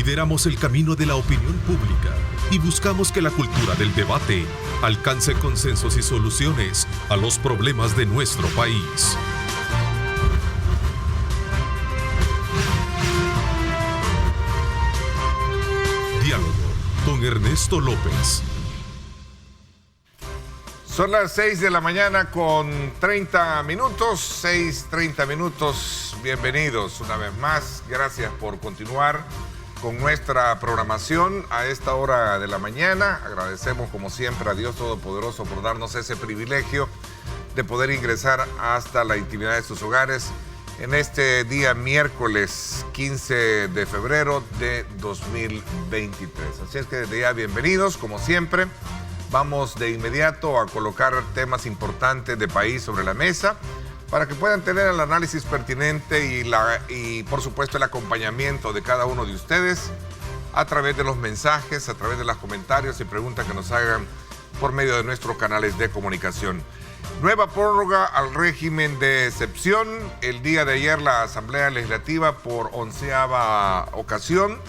Lideramos el camino de la opinión pública y buscamos que la cultura del debate alcance consensos y soluciones a los problemas de nuestro país. Diálogo con Ernesto López. Son las 6 de la mañana con 30 minutos, 6:30 minutos. Bienvenidos una vez más. Gracias por continuar con nuestra programación a esta hora de la mañana. Agradecemos como siempre a Dios Todopoderoso por darnos ese privilegio de poder ingresar hasta la intimidad de sus hogares en este día miércoles 15 de febrero de 2023. Así es que desde ya bienvenidos como siempre. Vamos de inmediato a colocar temas importantes de país sobre la mesa para que puedan tener el análisis pertinente y por supuesto el acompañamiento de cada uno de ustedes a través de los mensajes, a través de los comentarios y preguntas que nos hagan por medio de nuestros canales de comunicación. Nueva prórroga al régimen de excepción. El día de ayer la Asamblea Legislativa por 11ª ocasión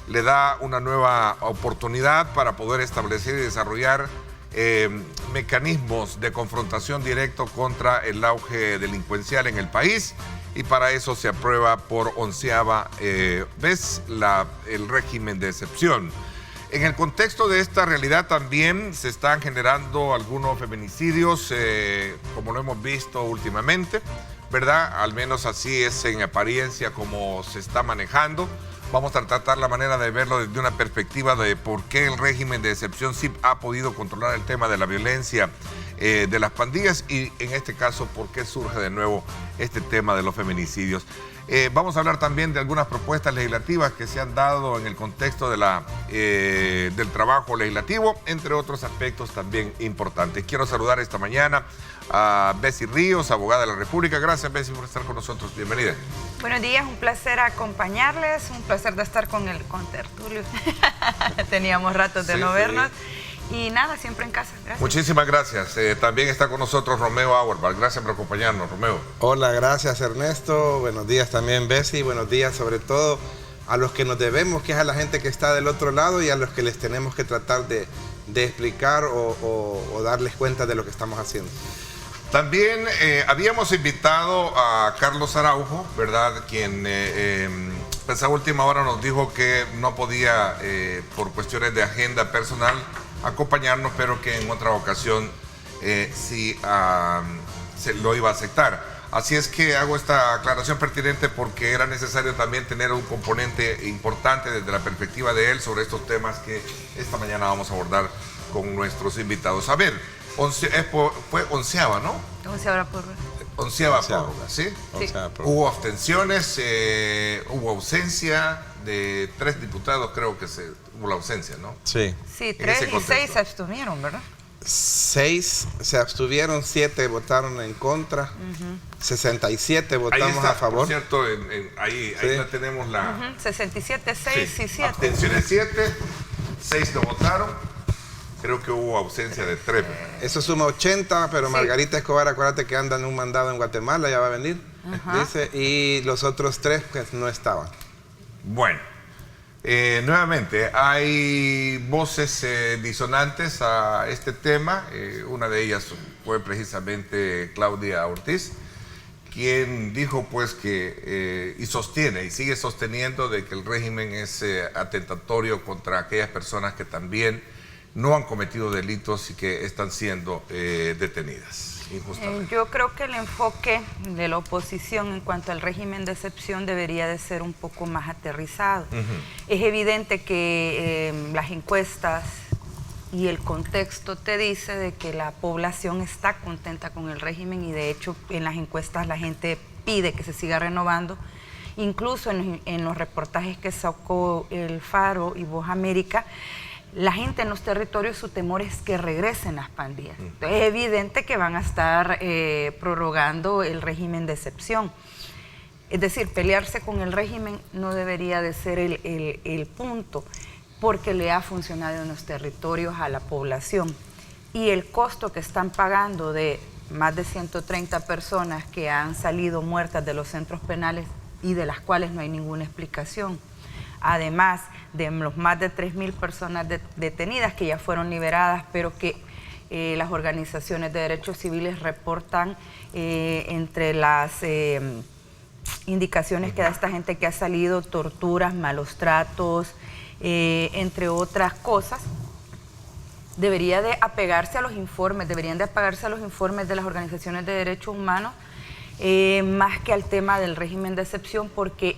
le da una nueva oportunidad para poder establecer y desarrollar mecanismos de confrontación directo contra el auge delincuencial en el país, y para eso se aprueba por 11ª vez el régimen de excepción. En el contexto de esta realidad también se están generando algunos feminicidios, como lo hemos visto últimamente, ¿verdad? Al menos así es en apariencia como se está manejando. Vamos a tratar la manera de verlo desde una perspectiva de por qué el régimen de excepción sí ha podido controlar el tema de la violencia de las pandillas y en este caso por qué surge de nuevo este tema de los feminicidios. Vamos a hablar también de algunas propuestas legislativas que se han dado en el contexto de del trabajo legislativo, entre otros aspectos también importantes. Quiero saludar esta mañana a Bessie Ríos, abogada de la República. Gracias, Bessie, por estar con nosotros. Bienvenida. Buenos días, un placer acompañarles, un placer de estar con Tertulio. Teníamos ratos de no vernos. Y nada, siempre en casa. Gracias. Muchísimas gracias. También está con nosotros Romeo Auerbach. Gracias por acompañarnos, Romeo. Hola, gracias Ernesto. Buenos días también, Bessie. Buenos días sobre todo a los que nos debemos, que es a la gente que está del otro lado y a los que les tenemos que tratar de explicar o darles cuenta de lo que estamos haciendo. También habíamos invitado a Carlos Araujo, ¿verdad? Quien pues a última hora nos dijo que no podía, por cuestiones de agenda personal, acompañarnos, pero que en otra ocasión sí se lo iba a aceptar. Así es que hago esta aclaración pertinente porque era necesario también tener un componente importante desde la perspectiva de él sobre estos temas que esta mañana vamos a abordar con nuestros invitados. A ver, fue 11ª, ¿no? 11ª prórroga. 11ª prórroga, ¿sí? Sí. Hubo abstenciones, hubo ausencia de 3 diputados, creo que hubo la ausencia, ¿no? Sí. Sí, 3 y 6 se abstuvieron, ¿verdad? 6 se abstuvieron, 7 votaron en contra, 67 votamos ahí está, a favor. Por cierto, ahí la tenemos la... 67, 6 y 7. Abstenciones 7, 6 no votaron. Creo que hubo ausencia de 3. Eso suma 80, pero sí. Margarita Escobar, acuérdate que anda en un mandado en Guatemala, ya va a venir, dice, y los otros 3 pues no estaban. Bueno, nuevamente, hay voces disonantes a este tema. Una de ellas fue precisamente Claudia Ortiz, quien dijo pues que, y sostiene, y sigue sosteniendo de que el régimen es atentatorio contra aquellas personas que también no han cometido delitos y que están siendo detenidas injustamente. Yo creo que el enfoque de la oposición en cuanto al régimen de excepción debería de ser un poco más aterrizado. Es evidente que las encuestas y el contexto te dice de que la población está contenta con el régimen y de hecho en las encuestas la gente pide que se siga renovando. Incluso en los reportajes que sacó El Faro y Voz América, la gente en los territorios, su temor es que regresen las pandillas. Entonces, es evidente que van a estar prorrogando el régimen de excepción. Es decir, pelearse con el régimen no debería de ser el punto, porque le ha funcionado en los territorios a la población. Y el costo que están pagando de más de 130 personas que han salido muertas de los centros penales y de las cuales no hay ninguna explicación. además de los más de 3.000 personas detenidas que ya fueron liberadas, pero que las organizaciones de derechos civiles reportan entre las indicaciones que da esta gente que ha salido, torturas, malos tratos, entre otras cosas. Debería de apegarse a los informes, deberían de apegarse a los informes de las organizaciones de derechos humanos, más que al tema del régimen de excepción, porque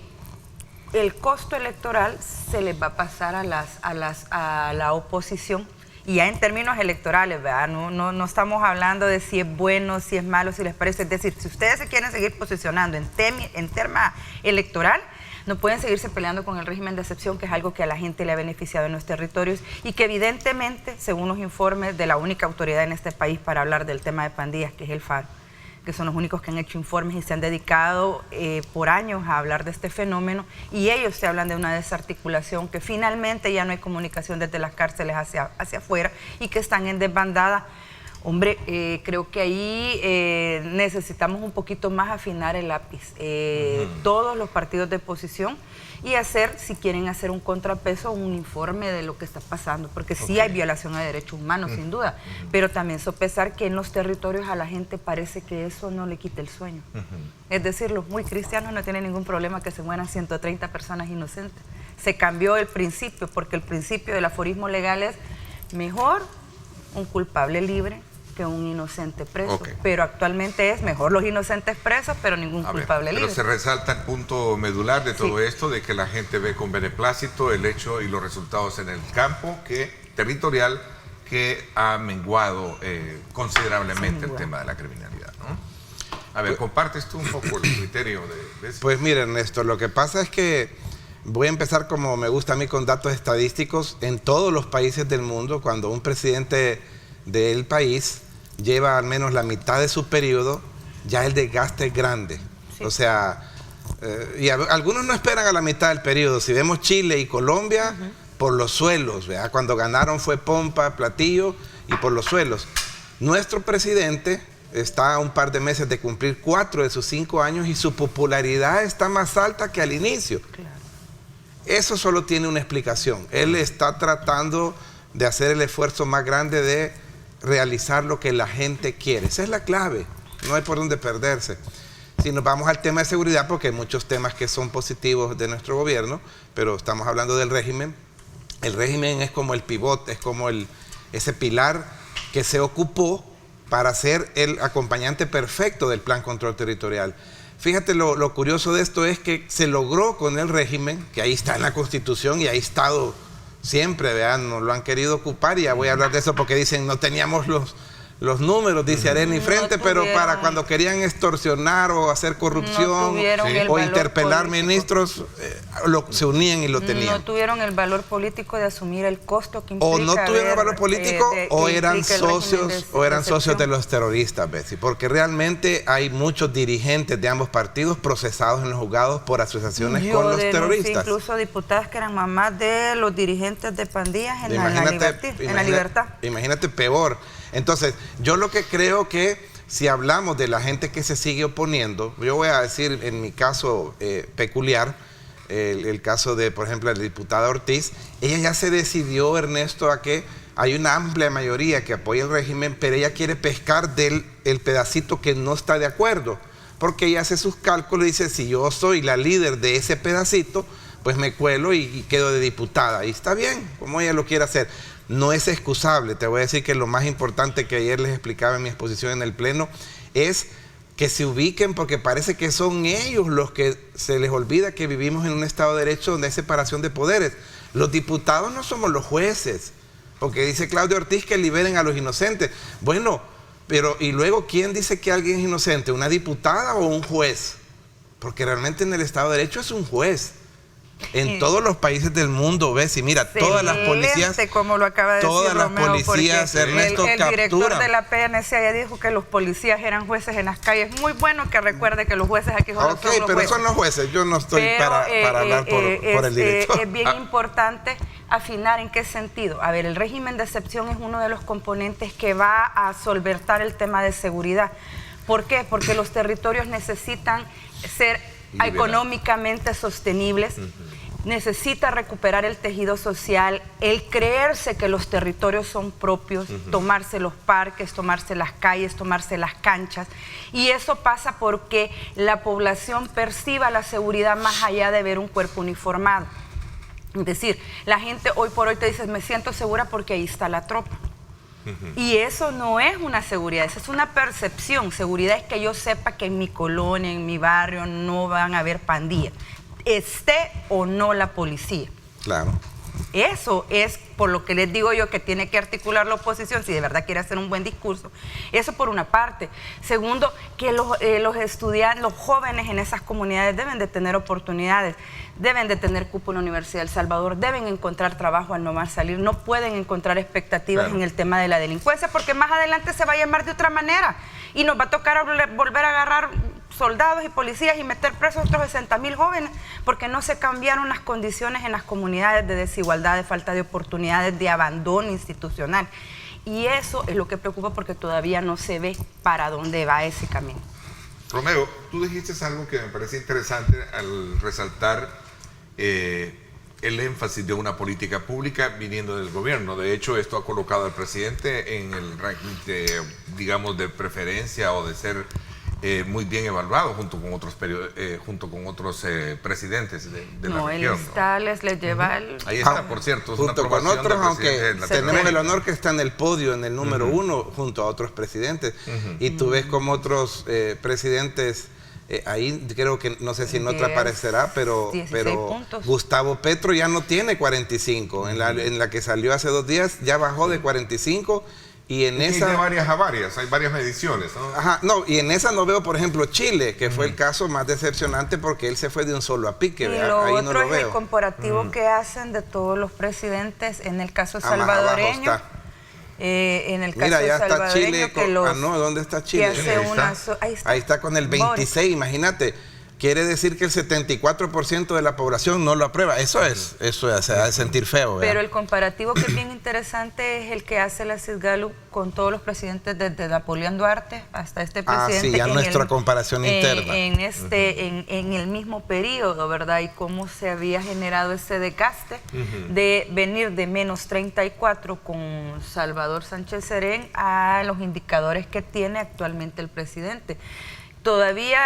el costo electoral se les va a pasar a la oposición, y ya en términos electorales, ¿verdad? No estamos hablando de si es bueno, si es malo, si les parece. Es decir, si ustedes se quieren seguir posicionando en tema electoral, no pueden seguirse peleando con el régimen de excepción, que es algo que a la gente le ha beneficiado en los territorios y que evidentemente, según los informes de la única autoridad en este país para hablar del tema de pandillas, que es el FARO, que son los únicos que han hecho informes y se han dedicado por años a hablar de este fenómeno, y ellos te hablan de una desarticulación, que finalmente ya no hay comunicación desde las cárceles hacia afuera y que están en desbandada. Hombre, creo que ahí necesitamos un poquito más afinar el lápiz, todos los partidos de oposición, y hacer, si quieren hacer un contrapeso, un informe de lo que está pasando, porque sí hay violación a derechos humanos, sin duda, pero también sopesar que en los territorios a la gente parece que eso no le quita el sueño. Es decir, los muy cristianos no tienen ningún problema que se mueran 130 personas inocentes. Se cambió el principio, porque el principio del aforismo legal es mejor un culpable libre que un inocente preso, pero actualmente es mejor los inocentes presos, pero ningún culpable libre. Pero se resalta el punto medular de todo esto, de que la gente ve con beneplácito el hecho y los resultados en el campo territorial, que ha menguado considerablemente el tema de la criminalidad, ¿no? A ver, ¿compartes tú un poco el criterio de eso? Pues mira, Ernesto, lo que pasa es que voy a empezar, como me gusta a mí, con datos estadísticos. En todos los países del mundo, cuando un presidente del país lleva al menos la mitad de su periodo, ya el desgaste es grande. Sí. O sea, y algunos no esperan a la mitad del periodo. Si vemos Chile y Colombia, por los suelos, ¿verdad? Cuando ganaron fue pompa, platillo, y por los suelos. Nuestro presidente está a un par de meses de cumplir 4 de sus 5 años y su popularidad está más alta que al inicio. Claro. Eso solo tiene una explicación. Él está tratando de hacer el esfuerzo más grande de realizar lo que la gente quiere. Esa es la clave, no hay por dónde perderse. Si nos vamos al tema de seguridad, porque hay muchos temas que son positivos de nuestro gobierno, pero estamos hablando del régimen. El régimen es como el pivote, es como ese pilar que se ocupó para ser el acompañante perfecto del Plan Control Territorial. Fíjate, lo curioso de esto es que se logró con el régimen, que ahí está en la Constitución y ahí ha estado siempre, vean, nos lo han querido ocupar, y ya voy a hablar de eso porque dicen no teníamos los números, dice Arena y Frente, pero para cuando querían extorsionar o hacer corrupción o interpelar ministros, se unían y lo tenían. No tuvieron el valor político de asumir el costo que implica. O no tuvieron el valor político o eran socios de los terroristas, Betsy, porque realmente hay muchos dirigentes de ambos partidos procesados en los juzgados por asociaciones con los terroristas. Incluso diputadas que eran mamás de los dirigentes de pandillas en la libertad. Imagínate peor. Entonces, yo lo que creo que si hablamos de la gente que se sigue oponiendo, yo voy a decir en mi caso peculiar, el caso de, por ejemplo, la diputada Ortiz, ella ya se decidió, Ernesto, a que hay una amplia mayoría que apoya el régimen, pero ella quiere pescar del pedacito que no está de acuerdo, porque ella hace sus cálculos y dice, si yo soy la líder de ese pedacito, pues me cuelo y quedo de diputada. Y está bien, como ella lo quiere hacer. No es excusable. Te voy a decir que lo más importante que ayer les explicaba en mi exposición en el Pleno es que se ubiquen, porque parece que son ellos los que se les olvida que vivimos en un Estado de Derecho donde hay separación de poderes. Los diputados no somos los jueces, porque dice Claudio Ortiz que liberen a los inocentes. Bueno, pero ¿y luego quién dice que alguien es inocente? ¿Una diputada o un juez? Porque realmente en el Estado de Derecho es un juez. En todos los países del mundo, ves, y mira, todas las policías, como lo acaba de todas decir las Romeo, policías, Ernesto, el director de la PNC ya dijo que los policías eran jueces en las calles. Muy bueno que recuerde que los jueces aquí son los jueces. Ok, pero son los jueces, yo no estoy para hablar por el director. Es bien importante afinar en qué sentido. A ver, el régimen de excepción es uno de los componentes que va a solventar el tema de seguridad. ¿Por qué? Porque los territorios necesitan ser económicamente sostenibles. necesita recuperar el tejido social, el creerse que los territorios son propios, tomarse los parques, tomarse las calles, tomarse las canchas. Y eso pasa porque la población perciba la seguridad más allá de ver un cuerpo uniformado. Es decir, la gente hoy por hoy te dice, me siento segura porque ahí está la tropa. Y eso no es una seguridad, eso es una percepción. Seguridad es que yo sepa que en mi colonia, en mi barrio, no van a haber pandillas, esté o no la policía. Claro. Eso es por lo que les digo yo que tiene que articular la oposición si de verdad quiere hacer un buen discurso. Eso por una parte. Segundo, que los estudiantes, los jóvenes en esas comunidades deben de tener oportunidades, deben de tener cupo en la Universidad de El Salvador, deben encontrar trabajo al no más salir, no pueden encontrar expectativas en el tema de la delincuencia porque más adelante se va a llamar de otra manera y nos va a tocar volver a agarrar soldados y policías y meter presos a otros 60,000 jóvenes porque no se cambiaron las condiciones en las comunidades de desigualdad, de falta de oportunidades, de abandono institucional. Y eso es lo que preocupa porque todavía no se ve para dónde va ese camino. Romeo, tú dijiste algo que me parece interesante al resaltar el énfasis de una política pública viniendo del gobierno. De hecho, esto ha colocado al presidente en el ranking de, digamos, de preferencia o de ser muy bien evaluado junto con otros presidentes de la región. Él está, les lleva el... Ahí está, por cierto. Junto con otros, aunque tenemos el honor que está en el podio, en el número 1, junto a otros presidentes. Y tú ves como otros presidentes, ahí creo que, no sé si en otra aparecerá, pero Gustavo Petro ya no tiene 45. En la que salió hace 2 días ya bajó de 45. Y en esa de varias a varias, hay varias mediciones, ¿no? Ajá, no, y en esa no veo, por ejemplo, Chile, que fue el caso más decepcionante porque él se fue de un solo a pique. Y lo ahí otro no lo veo. Es el comparativo que hacen de todos los presidentes, en el caso salvadoreño. En el caso mira, ya está Chile no, ¿dónde está Chile? Ahí está con el 26, imagínate. Quiere decir que el 74% de la población no lo aprueba. Eso se ha de sentir feo. Pero el comparativo que es bien interesante es el que hace la CISGALUP con todos los presidentes desde Napoleón Duarte hasta este presidente. Sí, ya nuestra comparación interna. En el mismo periodo, ¿verdad? Y cómo se había generado ese desgaste de venir de menos 34 con Salvador Sánchez Serén a los indicadores que tiene actualmente el presidente. Todavía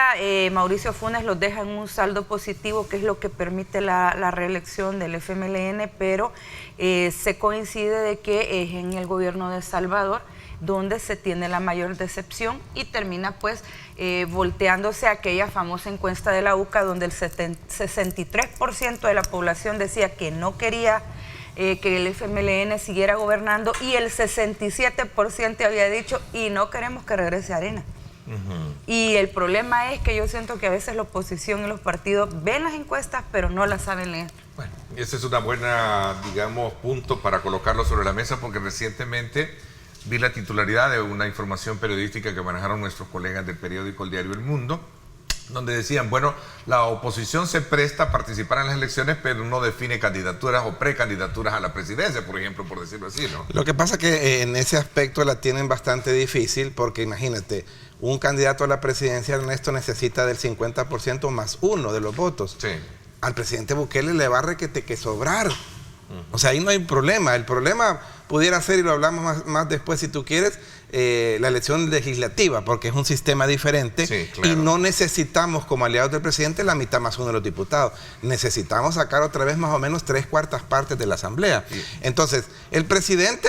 Mauricio Funes los deja en un saldo positivo, que es lo que permite la reelección del FMLN, pero se coincide de que es en el gobierno de Salvador donde se tiene la mayor decepción y termina pues volteándose a aquella famosa encuesta de la UCA donde el 63% de la población decía que no quería que el FMLN siguiera gobernando y el 67% había dicho y no queremos que regrese Arena. Y el problema es que yo siento que a veces la oposición y los partidos ven las encuestas pero no las saben leer. Bueno, ese es una buena, digamos, punto para colocarlo sobre la mesa porque recientemente vi la titularidad de una información periodística que manejaron nuestros colegas del periódico El Diario El Mundo, donde decían, bueno, la oposición se presta a participar en las elecciones, pero no define candidaturas o precandidaturas a la presidencia, por ejemplo, por decirlo así, ¿no? Lo que pasa es que en ese aspecto la tienen bastante difícil, porque imagínate, un candidato a la presidencia, Ernesto, necesita del 50% más 1 de los votos. Sí. Al presidente Bukele le va a que sobrar. O sea, ahí no hay problema. El problema pudiera ser, y lo hablamos más después si tú quieres, la elección legislativa, porque es un sistema diferente. Sí, claro. Y no necesitamos como aliados del presidente la mitad más 1 de los diputados. Necesitamos sacar otra vez más o menos 3/4 partes de la asamblea. Sí. Entonces, el presidente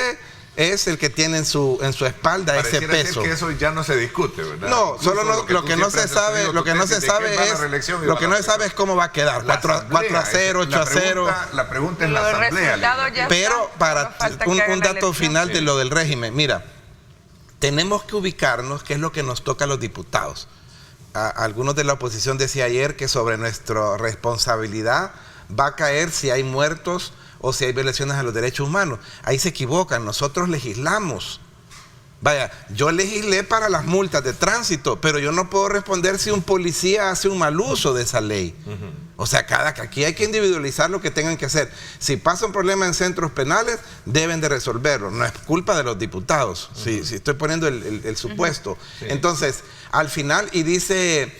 es el que tiene en su espalda ese peso. Que eso ya no se discute, ¿verdad? No, solo lo que no se sabe es cómo va a quedar, 4-0, 8-0. La pregunta es la asamblea. Pero para un dato final de lo del régimen, mira, tenemos que ubicarnos qué es lo que nos toca a los diputados. Algunos de la oposición decía ayer que sobre nuestra responsabilidad va a caer si hay muertos o si hay violaciones a los derechos humanos. Ahí se equivocan, nosotros legislamos. Vaya, yo legislé para las multas de tránsito, pero yo no puedo responder si un policía hace un mal uso de esa ley. O sea, aquí hay que individualizar lo que tengan que hacer. Si pasa un problema en centros penales, deben de resolverlo. No es culpa de los diputados, si estoy poniendo el supuesto. Sí. Entonces, al final, y dice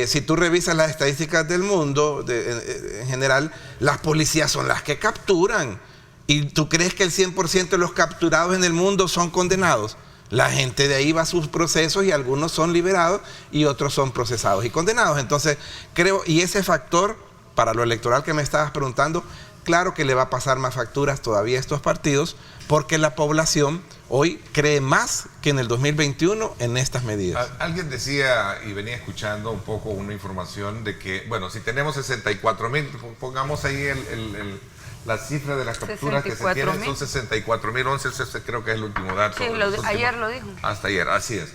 si tú revisas las estadísticas del mundo, en general, las policías son las que capturan. ¿Y tú crees que el 100% de los capturados en el mundo son condenados? La gente de ahí va a sus procesos y algunos son liberados y otros son procesados y condenados. Entonces, creo, y ese factor, para lo electoral que me estabas preguntando, claro que le va a pasar más facturas todavía a estos partidos, porque la población hoy cree más que en el 2021 en estas medidas. Alguien decía, y venía escuchando un poco una información de que, bueno, si tenemos 64,000, pongamos ahí la cifra de las capturas que se tienen, son 64,011, ese creo que es el último dato. Sí, ayer lo dijo. Hasta ayer, así es.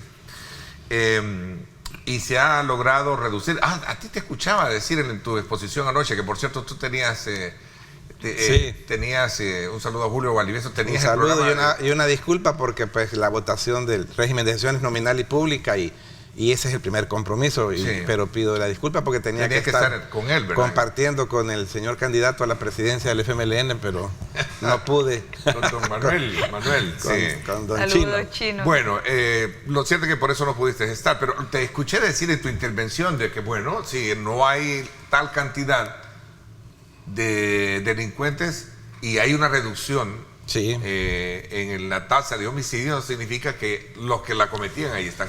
Y se ha logrado reducir. A ti te escuchaba decir en tu exposición anoche, que por cierto tú tenías... tenías un saludo a Julio Valdivieso, tenías un saludo y una disculpa porque pues la votación del régimen de excepción es nominal y pública y ese es el primer compromiso, pero pido la disculpa porque tenía que estar con él, ¿verdad? Compartiendo con el señor candidato a la presidencia del FMLN, pero no pude. Con don Manuel, con don Chino. Bueno, lo cierto es que por eso no pudiste estar, pero te escuché decir en tu intervención de que, bueno, si no hay tal cantidad de delincuentes y hay una reducción en la tasa de homicidios, significa que los que la cometían ahí están.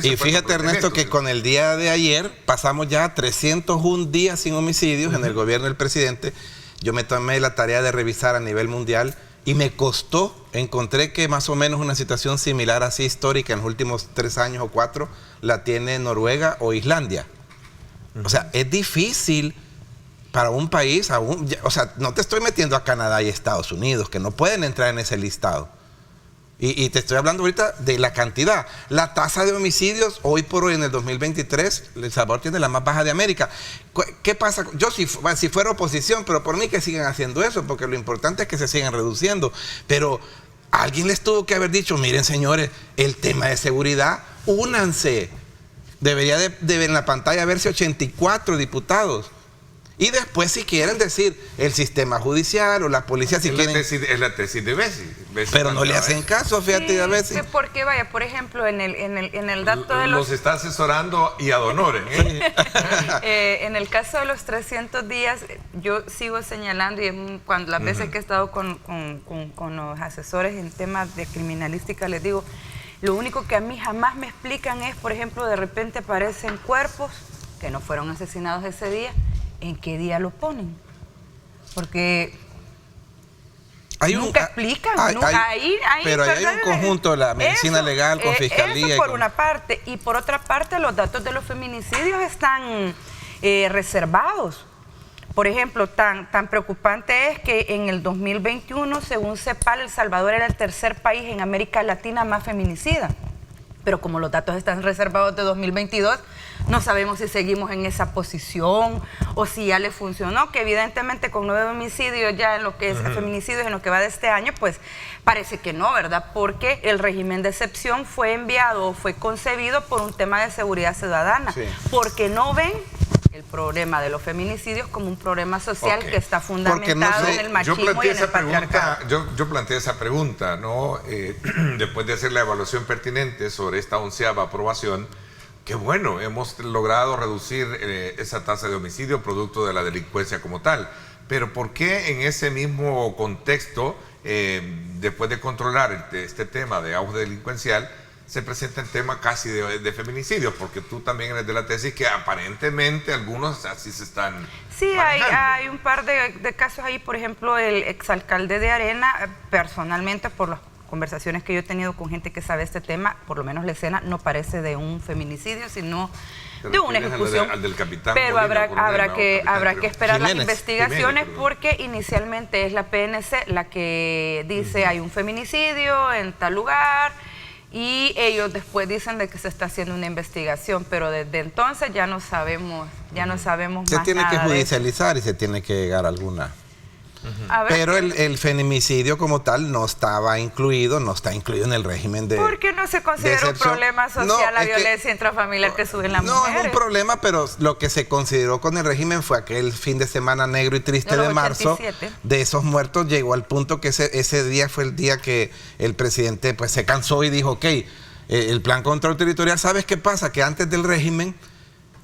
Y fíjate, Ernesto, que con el día de ayer pasamos ya 301 días sin homicidios en el gobierno del presidente. Yo me tomé la tarea de revisar a nivel mundial y me costó, encontré que más o menos una situación similar así histórica en los últimos 3 años o 4 la tiene Noruega o Islandia. O sea, es difícil para un país, o sea, no te estoy metiendo a Canadá y Estados Unidos, que no pueden entrar en ese listado. Y te estoy hablando ahorita de la cantidad. La tasa de homicidios, hoy por hoy en el 2023, El Salvador tiene la más baja de América. ¿Qué pasa? Yo si fuera oposición, pero por mí que sigan haciendo eso, porque lo importante es que se sigan reduciendo. Pero alguien les tuvo que haber dicho, miren señores, el tema de seguridad, únanse. Debería de ver en la pantalla verse 84 diputados. Y después, si quieren decir el sistema judicial o la policía, si quieren... Es la tesis de Bessi. Pero no le hacen caso, fíjate, a Bessi. Porque vaya, por ejemplo, en el dato de los está asesorando y ad honorem, en el caso de los 300 días, yo sigo señalando, y cuando las veces que he estado con los asesores en temas de criminalística, les digo, lo único que a mí jamás me explican es, por ejemplo, de repente aparecen cuerpos que no fueron asesinados ese día. ¿En qué día lo ponen? Porque nunca explican. Pero hay un conjunto de la medicina legal con fiscalía. Eso por una parte. Y por otra parte, los datos de los feminicidios están reservados. Por ejemplo, tan preocupante es que en el 2021, según CEPAL, El Salvador era el tercer país en América Latina más feminicida. Pero como los datos están reservados de 2022, no sabemos si seguimos en esa posición o si ya le funcionó, que evidentemente con 9 homicidios ya en lo que es feminicidios en lo que va de este año, pues parece que no, ¿verdad? Porque el régimen de excepción fue enviado o fue concebido por un tema de seguridad ciudadana, porque no ven el problema de los feminicidios como un problema social que está fundamentado en el machismo y en el patriarcado. Yo planteé esa pregunta, ¿no? Después de hacer la evaluación pertinente sobre esta 11ª aprobación, que bueno, hemos logrado reducir esa tasa de homicidio producto de la delincuencia como tal. Pero ¿por qué en ese mismo contexto, después de controlar este tema de auge delincuencial, se presenta el tema casi de feminicidios? Porque tú también eres de la tesis que aparentemente algunos así se están hay un par de casos ahí. Por ejemplo, el exalcalde de Arena, personalmente, por las conversaciones que yo he tenido con gente que sabe este tema, por lo menos la escena no parece de un feminicidio, sino de una ejecución. Al del capitán pero Molina, habrá que esperar Jiménez, las investigaciones, porque inicialmente es la PNC la que dice hay un feminicidio en tal lugar, y ellos después dicen de que se está haciendo una investigación, pero desde entonces ya no sabemos más nada. Se tiene que judicializar y se tiene que llegar a alguna... Pero el feminicidio como tal no está incluido en el régimen de... ¿Por qué no se considera un problema social la violencia intrafamiliar que suben las mujeres? No es un problema, pero lo que se consideró con el régimen fue aquel fin de semana negro y triste de marzo, de esos muertos. Llegó al punto que ese día fue el día que el presidente pues se cansó y dijo, ok, el plan control territorial, ¿sabes qué pasa? Que antes del régimen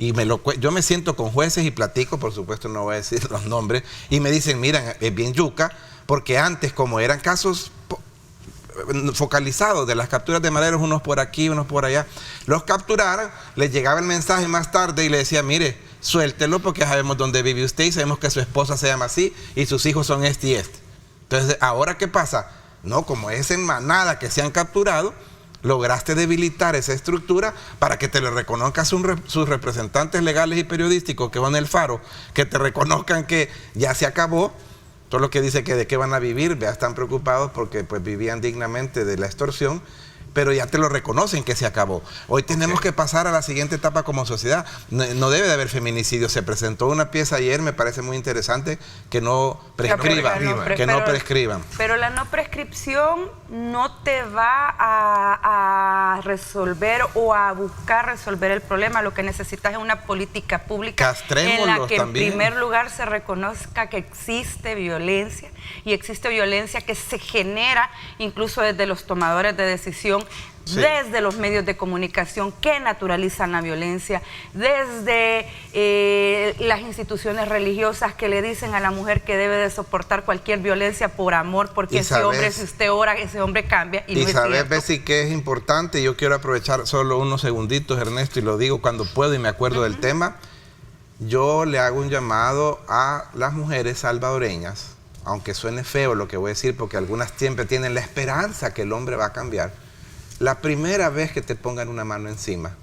y yo me siento con jueces y platico, por supuesto no voy a decir los nombres, y me dicen, mira, es bien yuca, porque antes como eran casos focalizados de las capturas de maderos, unos por aquí, unos por allá, los capturaron, les llegaba el mensaje más tarde y le decía, mire, suéltelo porque sabemos dónde vive usted y sabemos que su esposa se llama así y sus hijos son este y este. Entonces, ¿ahora qué pasa? No, como es en manada que se han capturado, lograste debilitar esa estructura para que te lo reconozcan sus representantes legales y periodísticos que van en el Faro, que te reconozcan que ya se acabó. Todo lo que dice que de qué van a vivir, ya están preocupados porque pues vivían dignamente de la extorsión, pero ya te lo reconocen que se acabó. Hoy tenemos que pasar a la siguiente etapa como sociedad. No debe de haber feminicidio. Se presentó una pieza ayer, me parece muy interesante, que no prescriban. Pero la no prescripción no te va a resolver o a buscar resolver el problema. Lo que necesitas es una política pública en la que en primer lugar se reconozca que existe violencia, y existe violencia que se genera incluso desde los tomadores de decisión, sí, desde los medios de comunicación que naturalizan la violencia, desde las instituciones religiosas que le dicen a la mujer que debe de soportar cualquier violencia por amor, porque ese hombre, si usted ora, ese hombre cambia. Y sabes, Bessie, que es importante, yo quiero aprovechar solo unos segunditos, Ernesto, y lo digo cuando puedo y me acuerdo del tema. Yo le hago un llamado a las mujeres salvadoreñas, aunque suene feo lo que voy a decir, porque algunas siempre tienen la esperanza que el hombre va a cambiar. La primera vez que te pongan una mano encima,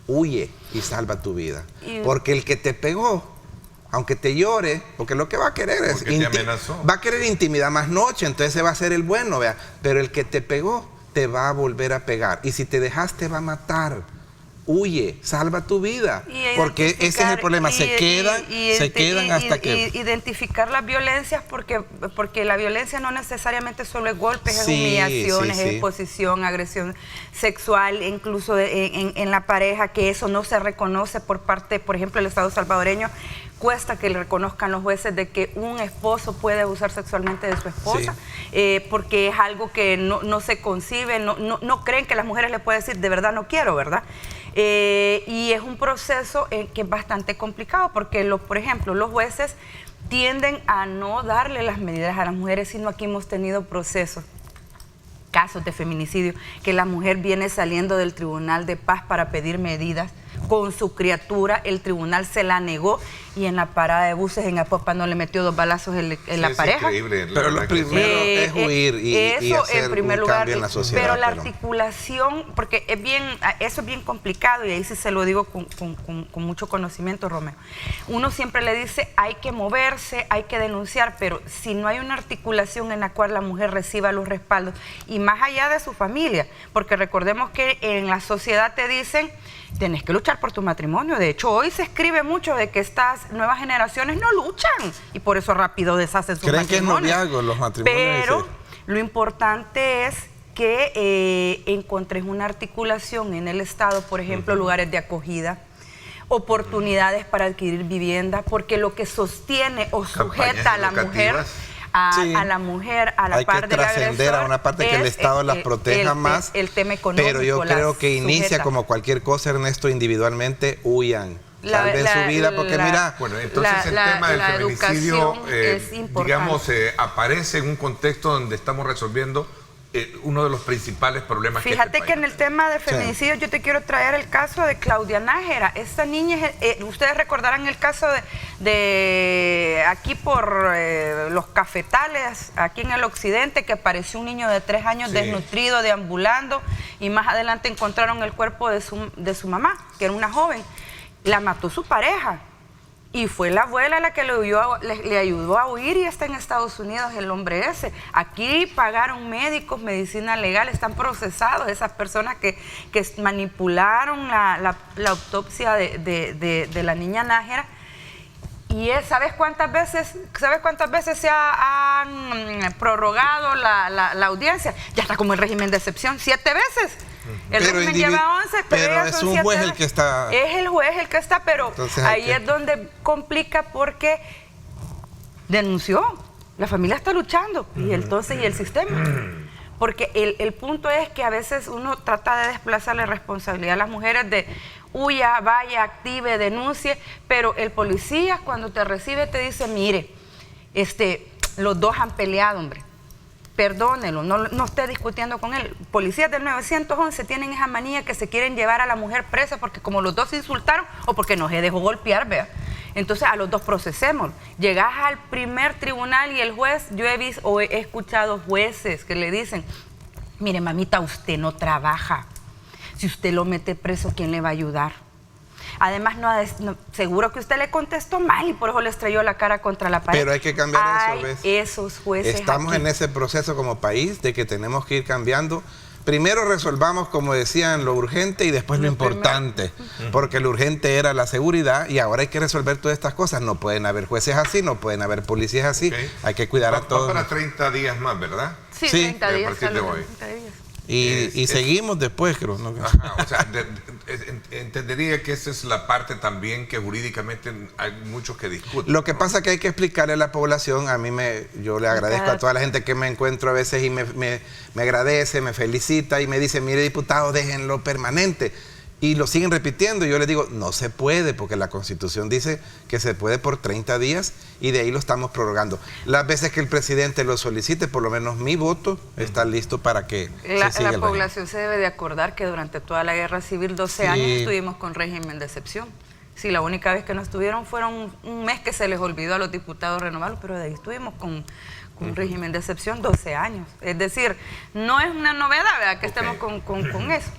huye y salva tu vida. Porque el que te pegó, aunque te llore, porque lo que va a querer es... Porque te amenazó. Va a querer intimidad más noche, entonces ese va a ser el bueno, vea. Pero el que te pegó, te va a volver a pegar. Y si te dejas, te va a matar. Huye, salva tu vida, porque ese es el problema, se quedan hasta que... Identificar las violencias, porque la violencia no necesariamente solo es golpes, es humillaciones, es exposición, agresión sexual, incluso en la pareja, que eso no se reconoce por parte, por ejemplo, del Estado salvadoreño. Cuesta que le reconozcan los jueces de que un esposo puede abusar sexualmente de su esposa, porque es algo que no se concibe, no creen que las mujeres le pueden decir, de verdad no quiero, ¿verdad? Y es un proceso que es bastante complicado, porque por ejemplo, los jueces tienden a no darle las medidas a las mujeres, sino aquí hemos tenido casos de feminicidio, que la mujer viene saliendo del Tribunal de Paz para pedir medidas con su criatura, el tribunal se la negó, y en la parada de buses en Apopan no le metió 2 balazos en la pareja. Increíble. Pero lo primero es huir y hacer en primer un lugar, cambio en la sociedad. Pero la articulación, porque eso es bien complicado, y ahí sí se lo digo con mucho conocimiento, Romeo. Uno siempre le dice, hay que moverse, hay que denunciar, pero si no hay una articulación en la cual la mujer reciba los respaldos, y más allá de su familia, porque recordemos que en la sociedad te dicen, tienes que luchar por tu matrimonio. De hecho, hoy se escribe mucho de que estas nuevas generaciones no luchan y por eso rápido deshacen sus matrimonios. Creen que es noviazgo los matrimonios. Pero lo importante es que encontres una articulación en el Estado, por ejemplo, lugares de acogida, oportunidades para adquirir vivienda, porque lo que sostiene o sujeta a la mujer... A la mujer, a la par del agresor. Hay que trascender a una parte que el Estado las proteja más. El tema económico. Pero yo creo que inicia como cualquier cosa, Ernesto, individualmente, huyan. Salven su vida, porque mira... Bueno, entonces el tema del feminicidio, digamos, aparece en un contexto donde estamos resolviendo uno de los principales problemas. Fíjate que en el tema de feminicidio yo te quiero traer el caso de Claudia Nájera. Esta niña, ustedes recordarán el caso de aquí por los cafetales, aquí en el occidente, que apareció un niño de 3 años desnutrido, deambulando, y más adelante encontraron el cuerpo de su mamá, que era una joven. La mató su pareja. Y fue la abuela la que le ayudó a huir, y está en Estados Unidos el hombre ese. Aquí pagaron médicos, medicina legal, están procesados esas personas que manipularon la autopsia de la niña Nájera. Y ¿sabes cuántas veces se han prorrogado la audiencia? Ya está como el régimen de excepción, 7 veces. El régimen lleva 11, pero es un juez el que está... Es el juez el que está, pero entonces ahí es donde complica, porque denunció, la familia está luchando, y entonces, ¿y el sistema? Porque el punto es que a veces uno trata de desplazar la responsabilidad a las mujeres de huya, vaya, active, denuncie, pero el policía cuando te recibe te dice, mire, los dos han peleado, hombre, perdónelo, no esté discutiendo con él. Policías del 911 tienen esa manía que se quieren llevar a la mujer presa porque como los dos se insultaron o porque no se dejó golpear, vea. Entonces a los dos procesemos. Llegás al primer tribunal y el juez, yo he visto o he escuchado jueces que le dicen, mire mamita, usted no trabaja. Si usted lo mete preso, ¿quién le va a ayudar? Además, seguro que usted le contestó mal y por eso le estrelló la cara contra la pared. Pero hay que cambiar eso, ¿ves? Esos jueces estamos aquí en ese proceso como país de que tenemos que ir cambiando. Primero resolvamos, como decían, lo urgente y después lo importante. Porque lo urgente era la seguridad y ahora hay que resolver todas estas cosas. No pueden haber jueces así, no pueden haber policías así. Okay. Hay que cuidar a todos. Va para 30 días más, ¿verdad? Sí, 30 días. A partir de hoy. 30 días. Y seguimos después, creo, ¿no? Ajá, o sea, entendería que esa es la parte también que jurídicamente hay muchos que discuten. Lo que pasa es que hay que explicarle a la población. Yo le agradezco a toda la gente que me encuentro a veces y me agradece, me felicita y me dice, mire diputado, déjenlo permanente. Y lo siguen repitiendo. Y yo les digo, no se puede, porque la Constitución dice que se puede por 30 días y de ahí lo estamos prorrogando. Las veces que el presidente lo solicite, por lo menos mi voto está listo para que la población se debe de acordar que durante toda la guerra civil, 12 años, estuvimos con régimen de excepción. Sí, la única vez que no estuvieron fueron un mes que se les olvidó a los diputados renovarlos, pero de ahí estuvimos con régimen de excepción 12 años. Es decir, no es una novedad, ¿verdad?, que estemos con eso.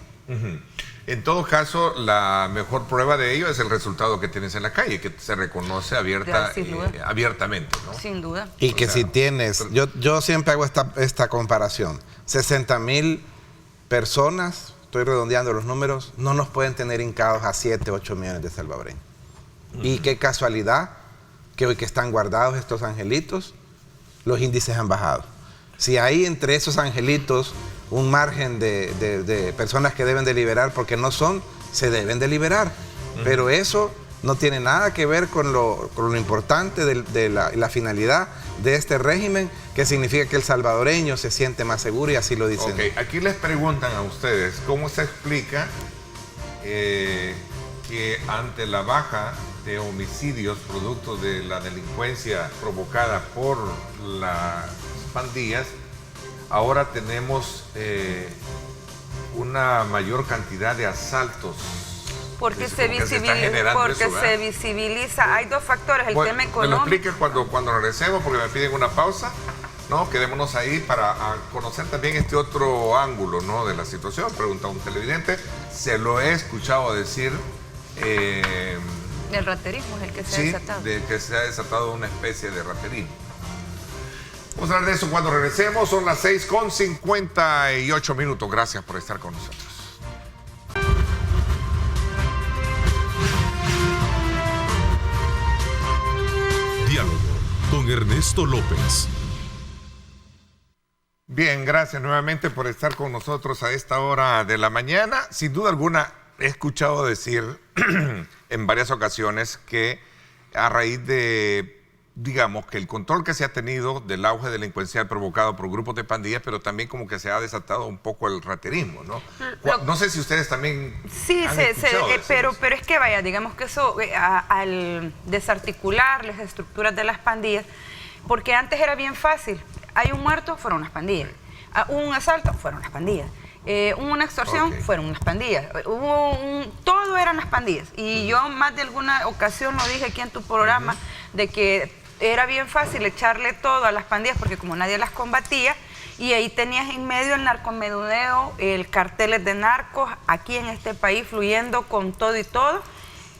En todo caso, la mejor prueba de ello es el resultado que tienes en la calle, que se reconoce abiertamente, ¿no? Sin duda. Y que si tienes, yo siempre hago esta comparación, 60,000 personas, estoy redondeando los números, no nos pueden tener hincados a 7, 8 millones de salvadoreños. Y qué casualidad que hoy que están guardados estos angelitos, los índices han bajado. Si hay entre esos angelitos un margen de personas que deben de liberar porque no son, se deben de liberar. Pero eso no tiene nada que ver con lo importante de la finalidad de este régimen, que significa que el salvadoreño se siente más seguro y así lo dicen. Ok, aquí les preguntan a ustedes, ¿cómo se explica que ante la baja de homicidios producto de la delincuencia provocada por las pandillas, ahora tenemos una mayor cantidad de asaltos? Porque se visibiliza. Hay dos factores, el tema económico. Me lo explique cuando regresemos, porque me piden una pausa, ¿no? Quedémonos ahí para conocer también este otro ángulo, ¿no?, de la situación. Pregunta un televidente, se lo he escuchado decir. El raterismo es el que se ha desatado. Sí, de que se ha desatado una especie de raterismo. Vamos a hablar de eso cuando regresemos. Son las 6:58. Gracias por estar con nosotros. Diálogo con Ernesto López. Bien, gracias nuevamente por estar con nosotros a esta hora de la mañana. Sin duda alguna, he escuchado decir en varias ocasiones que a raíz de, digamos, que el control que se ha tenido del auge delincuencial provocado por grupos de pandillas, pero también como que se ha desatado un poco el raterismo, ¿no? No sé si ustedes también han escuchado pero es que vaya, digamos que eso, al desarticular las estructuras de las pandillas, porque antes era bien fácil, hay un muerto, fueron las pandillas, un asalto, fueron las pandillas. Una extorsión, fueron unas pandillas. Todo eran las pandillas. Y yo más de alguna ocasión lo dije aquí en tu programa, de que era bien fácil echarle todo a las pandillas porque como nadie las combatía, y ahí tenías en medio el narcomenudeo, el carteles de narcos aquí en este país fluyendo con todo y todo,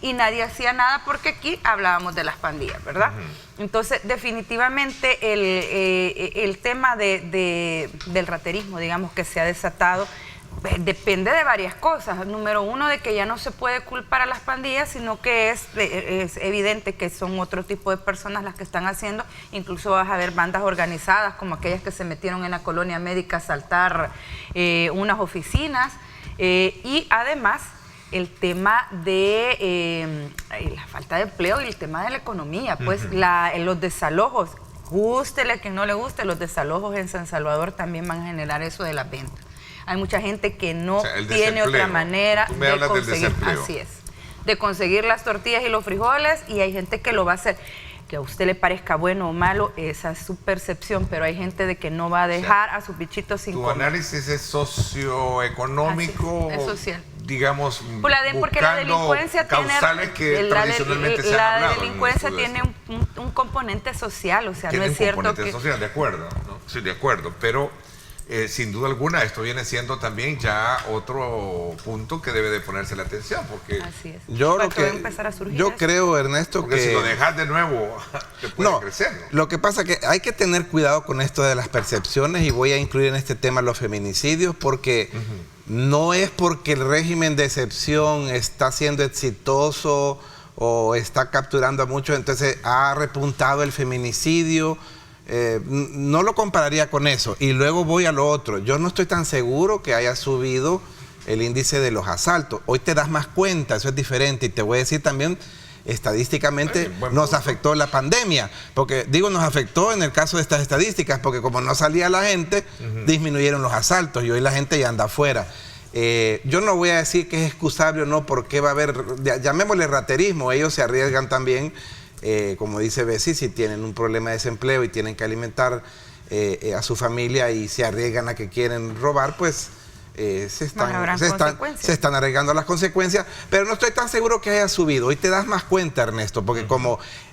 y nadie hacía nada porque aquí hablábamos de las pandillas, ¿verdad? Entonces, definitivamente el tema del raterismo, digamos, que se ha desatado, depende de varias cosas. Número uno, de que ya no se puede culpar a las pandillas, sino que es evidente que son otro tipo de personas las que están haciendo. Incluso vas a ver bandas organizadas, como aquellas que se metieron en la colonia médica a asaltar unas oficinas, y además el tema de la falta de empleo y el tema de la economía, pues los desalojos, gústele a quien no le guste, los desalojos en San Salvador también van a generar eso de las ventas. Hay mucha gente que no tiene otra manera de conseguir. Así es. de conseguir las tortillas y los frijoles, y hay gente que lo va a hacer. Que a usted le parezca bueno o malo, esa es su percepción, pero hay gente de que no va a dejar a sus bichitos sin comer. ¿Tu análisis es socioeconómico? Es social. Digamos, porque la delincuencia causales que tradicionalmente se han hablado. La delincuencia tiene un componente social, o sea, no es cierto que... Tiene un componente social, de acuerdo, ¿no? Sí, de acuerdo, pero sin duda alguna esto viene siendo también ya otro punto que debe de ponerse la atención, porque... Así es. Yo creo, Ernesto, porque si lo dejas de nuevo, te puede crecer, ¿no? Lo que pasa es que hay que tener cuidado con esto de las percepciones, y voy a incluir en este tema los feminicidios, porque no es porque el régimen de excepción está siendo exitoso o está capturando a muchos, entonces ha repuntado el feminicidio. No lo compararía con eso. Y luego voy a lo otro. Yo no estoy tan seguro que haya subido el índice de los asaltos. Hoy te das más cuenta, eso es diferente. Y te voy a decir también, estadísticamente nos afectó la pandemia. Porque digo, nos afectó en el caso de estas estadísticas, porque como no salía la gente, disminuyeron los asaltos y hoy la gente ya anda afuera. Yo no voy a decir que es excusable o no, porque va a haber, llamémosle raterismo, ellos se arriesgan también. Como dice Bessie, si tienen un problema de desempleo y tienen que alimentar a su familia y se arriesgan a que quieren robar, pues se están arriesgando a las consecuencias, pero no estoy tan seguro que haya subido. Hoy te das más cuenta, Ernesto, porque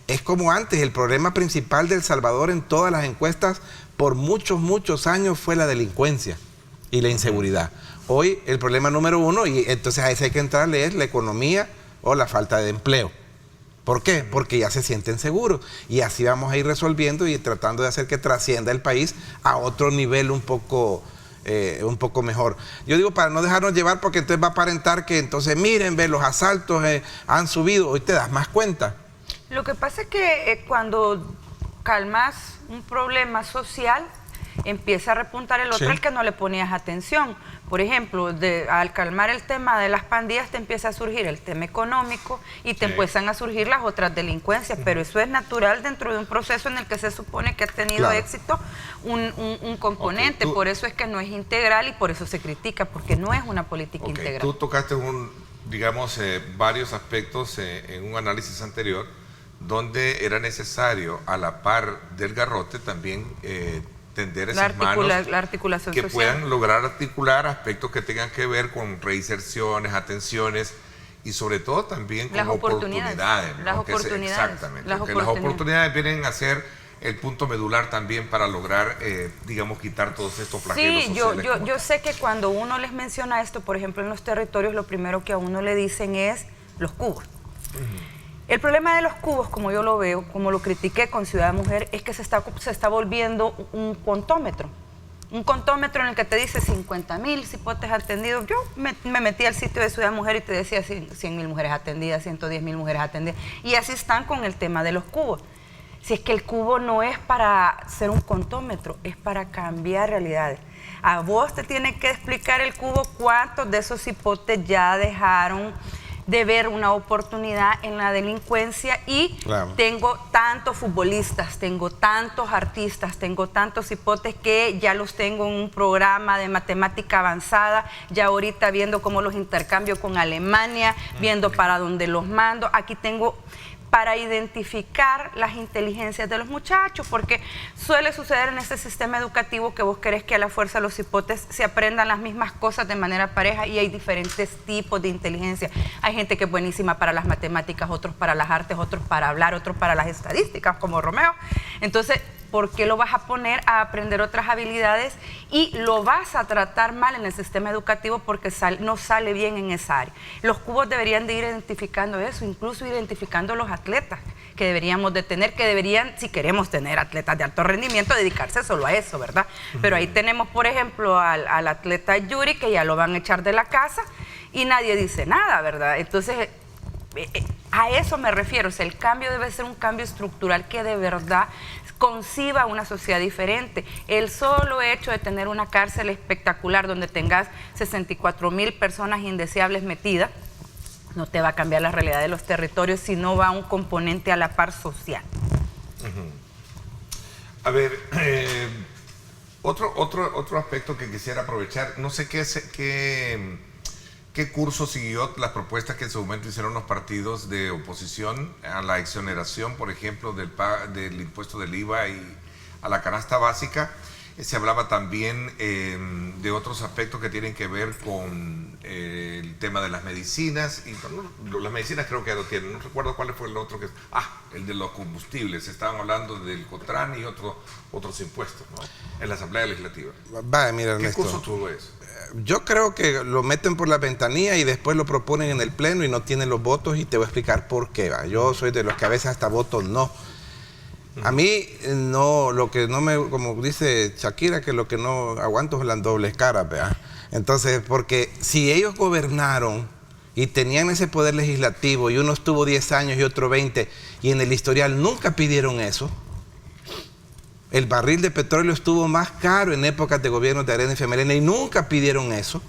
es como antes, el problema principal de El Salvador en todas las encuestas por muchos años fue la delincuencia y la inseguridad. Hoy el problema número uno, y entonces a ese hay que entrarle, es la economía o la falta de empleo. ¿Por qué? Porque ya se sienten seguros, y así vamos a ir resolviendo y tratando de hacer que trascienda el país a otro nivel un poco mejor. Yo digo, para no dejarnos llevar, porque entonces va a aparentar que entonces miren, ve, los asaltos han subido. Hoy te das más cuenta. Lo que pasa es que cuando calmas un problema social, empieza a repuntar el otro, al que no le ponías atención. Por ejemplo, al calmar el tema de las pandillas, te empieza a surgir el tema económico y te empiezan a surgir las otras delincuencias, pero eso es natural dentro de un proceso en el que se supone que ha tenido éxito un componente. Por eso es que no es integral y por eso se critica, porque no es una política integral. Tú tocaste varios aspectos en un análisis anterior, donde era necesario, a la par del garrote, también tender esas manos la articulación que social, puedan lograr articular aspectos que tengan que ver con reinserciones, atenciones y sobre todo también con oportunidades, ¿no? Las oportunidades. Exactamente. Las oportunidades vienen a ser el punto medular también para lograr, digamos, quitar todos estos flagelos sociales. Sí, yo sé que cuando uno les menciona esto, por ejemplo, en los territorios, lo primero que a uno le dicen es los cubos. El problema de los cubos, como yo lo veo, como lo critiqué con Ciudad Mujer, es que se está volviendo un contómetro. Un contómetro en el que te dice 50,000 cipotes atendidos. Yo me metí al sitio de Ciudad Mujer y te decía 100,000 mujeres atendidas, 110,000 mujeres atendidas. Y así están con el tema de los cubos. Si es que el cubo no es para ser un contómetro, es para cambiar realidades. A vos te tiene que explicar el cubo cuántos de esos cipotes ya dejaron de ver una oportunidad en la delincuencia y tengo tantos futbolistas, tengo tantos artistas, tengo tantos cipotes que ya los tengo en un programa de matemática avanzada, ya ahorita viendo cómo los intercambio con Alemania, viendo para dónde los mando. Aquí tengo para identificar las inteligencias de los muchachos, porque suele suceder en este sistema educativo que vos querés que a la fuerza los cipotes se aprendan las mismas cosas de manera pareja, y hay diferentes tipos de inteligencia. Hay gente que es buenísima para las matemáticas, otros para las artes, otros para hablar, otros para las estadísticas, como Romeo. Entonces, ¿por qué lo vas a poner a aprender otras habilidades y lo vas a tratar mal en el sistema educativo porque no sale bien en esa área? Los cubos deberían de ir identificando eso, incluso identificando los atletas que deberíamos de tener, que deberían, si queremos tener atletas de alto rendimiento, dedicarse solo a eso, ¿verdad? Pero ahí tenemos, por ejemplo, al atleta Yuri, que ya lo van a echar de la casa y nadie dice nada, ¿verdad? Entonces, a eso me refiero. O sea, el cambio debe ser un cambio estructural que de verdad conciba una sociedad diferente. El solo hecho de tener una cárcel espectacular donde tengas 64,000 personas indeseables metidas no te va a cambiar la realidad de los territorios si no va un componente a la par social. A ver, otro aspecto que quisiera aprovechar, no sé qué ¿Qué curso siguió las propuestas que en su momento hicieron los partidos de oposición a la exoneración, por ejemplo, del impuesto del IVA y a la canasta básica? Se hablaba también de otros aspectos que tienen que ver con el tema de las medicinas. Y las medicinas creo que ya lo tienen. No recuerdo cuál fue el otro que... el de los combustibles. Estaban hablando del COTRAN y otros impuestos, ¿no? En la Asamblea Legislativa. Vaya, mira, Ernesto, ¿qué curso tuvo eso? Yo creo que lo meten por la ventanilla y después lo proponen en el pleno y no tienen los votos, y te voy a explicar por qué. ¿Va? Yo soy de los que a veces hasta voto no. A mí no, lo que no me, como dice Shakira, que lo que no aguanto son las dobles caras, ¿verdad? Entonces, porque si ellos gobernaron y tenían ese poder legislativo y uno estuvo 10 años y otro 20, y en el historial nunca pidieron eso, el barril de petróleo estuvo más caro en épocas de gobiernos de Arena y Femelena y nunca pidieron eso,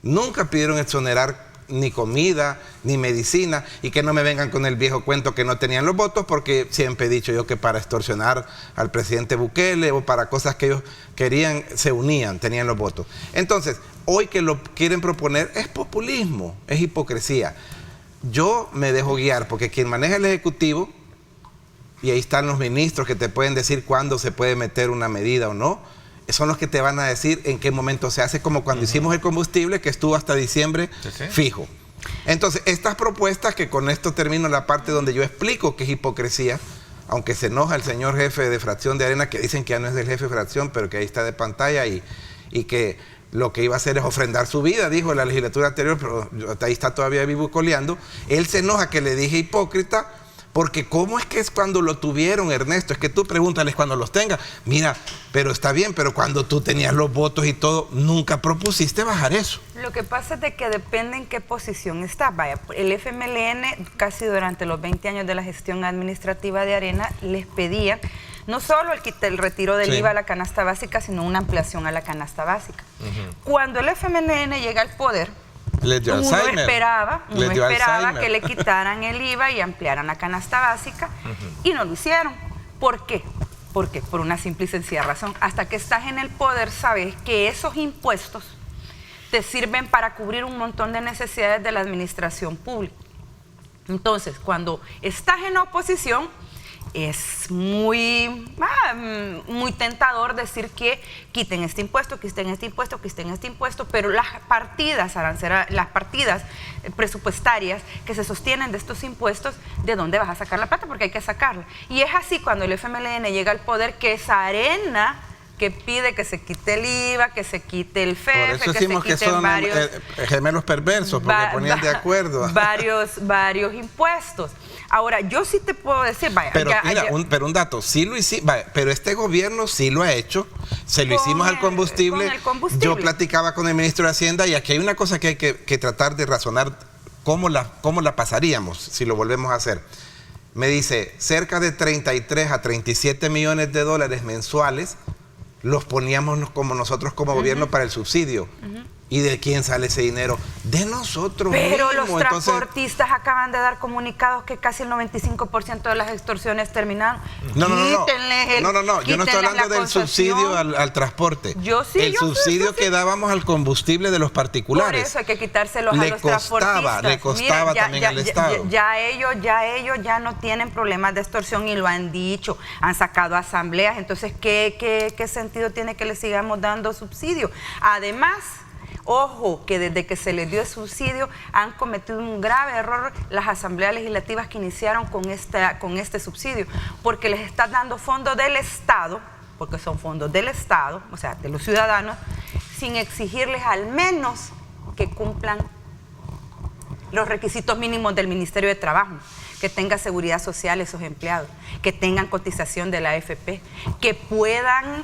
nunca pidieron exonerar ni comida, ni medicina, y que no me vengan con el viejo cuento que no tenían los votos, porque siempre he dicho yo que para extorsionar al presidente Bukele o para cosas que ellos querían, se unían, tenían los votos. Entonces, hoy que lo quieren proponer es populismo, es hipocresía. Yo me dejo guiar, porque quien maneja el Ejecutivo, y ahí están los ministros que te pueden decir cuándo se puede meter una medida o no, son los que te van a decir en qué momento se hace, como cuando hicimos el combustible, que estuvo hasta diciembre fijo. Entonces, estas propuestas, que con esto termino la parte donde yo explico que es hipocresía, aunque se enoja el señor jefe de fracción de Arena, que dicen que ya no es del jefe de fracción, pero que ahí está de pantalla, y que lo que iba a hacer es ofrendar su vida, dijo en la legislatura anterior, pero ahí está todavía vivo coleando. Él se enoja que le dije hipócrita, porque ¿cómo es que es cuando lo tuvieron, Ernesto? Es que tú pregúntales cuando los tenga. Mira, pero está bien, pero cuando tú tenías los votos y todo, nunca propusiste bajar eso. Lo que pasa es de que depende en qué posición está. Vaya, el FMLN casi durante los 20 años de la gestión administrativa de Arena les pedía no solo el retiro del IVA a la canasta básica, sino una ampliación a la canasta básica. Cuando el FMLN llega al poder, uno esperaba que le quitaran el IVA y ampliaran la canasta básica, y no lo hicieron. ¿Por qué? Porque por una simple y sencilla razón. Hasta que estás en el poder, sabes que esos impuestos te sirven para cubrir un montón de necesidades de la administración pública. Entonces, cuando estás en oposición, es muy tentador decir que quiten este impuesto, quiten este impuesto, quiten este impuesto, pero las partidas presupuestarias que se sostienen de estos impuestos, ¿de dónde vas a sacar la plata? Porque hay que sacarla. Y es así cuando el FMLN llega al poder, que es Arena que pide que se quite el IVA, que se quite el FEFE, que se quiten varios... gemelos perversos, porque ponían de acuerdo. Varios impuestos. Ahora, yo sí te puedo decir, vaya... Pero mira, un dato, sí lo hicimos, pero este gobierno sí lo ha hecho, se lo hicimos al combustible. Con el combustible. Yo platicaba con el ministro de Hacienda, y aquí hay una cosa que hay que tratar de razonar, cómo la pasaríamos si lo volvemos a hacer. Me dice, cerca de 33 a 37 millones de dólares mensuales los poníamos como nosotros como gobierno para el subsidio. ¿Y de quién sale ese dinero? De nosotros Pero mismos. los transportistas acaban de dar comunicados que casi el 95% de las extorsiones terminaron. No, yo no estoy hablando del subsidio al transporte. El subsidio que dábamos al combustible de los particulares. Por eso hay que quitárselos a los transportistas. Le costaba también al Estado. Ya ellos ya no tienen problemas de extorsión, y lo han dicho. Han sacado asambleas. Entonces, ¿qué sentido tiene que les sigamos dando subsidio? Además, ojo, que desde que se les dio el subsidio han cometido un grave error las asambleas legislativas que iniciaron con este subsidio, porque les están dando fondos del Estado, porque son fondos del Estado, o sea, de los ciudadanos, sin exigirles al menos que cumplan los requisitos mínimos del Ministerio de Trabajo, que tenga seguridad social esos empleados, que tengan cotización de la AFP, que puedan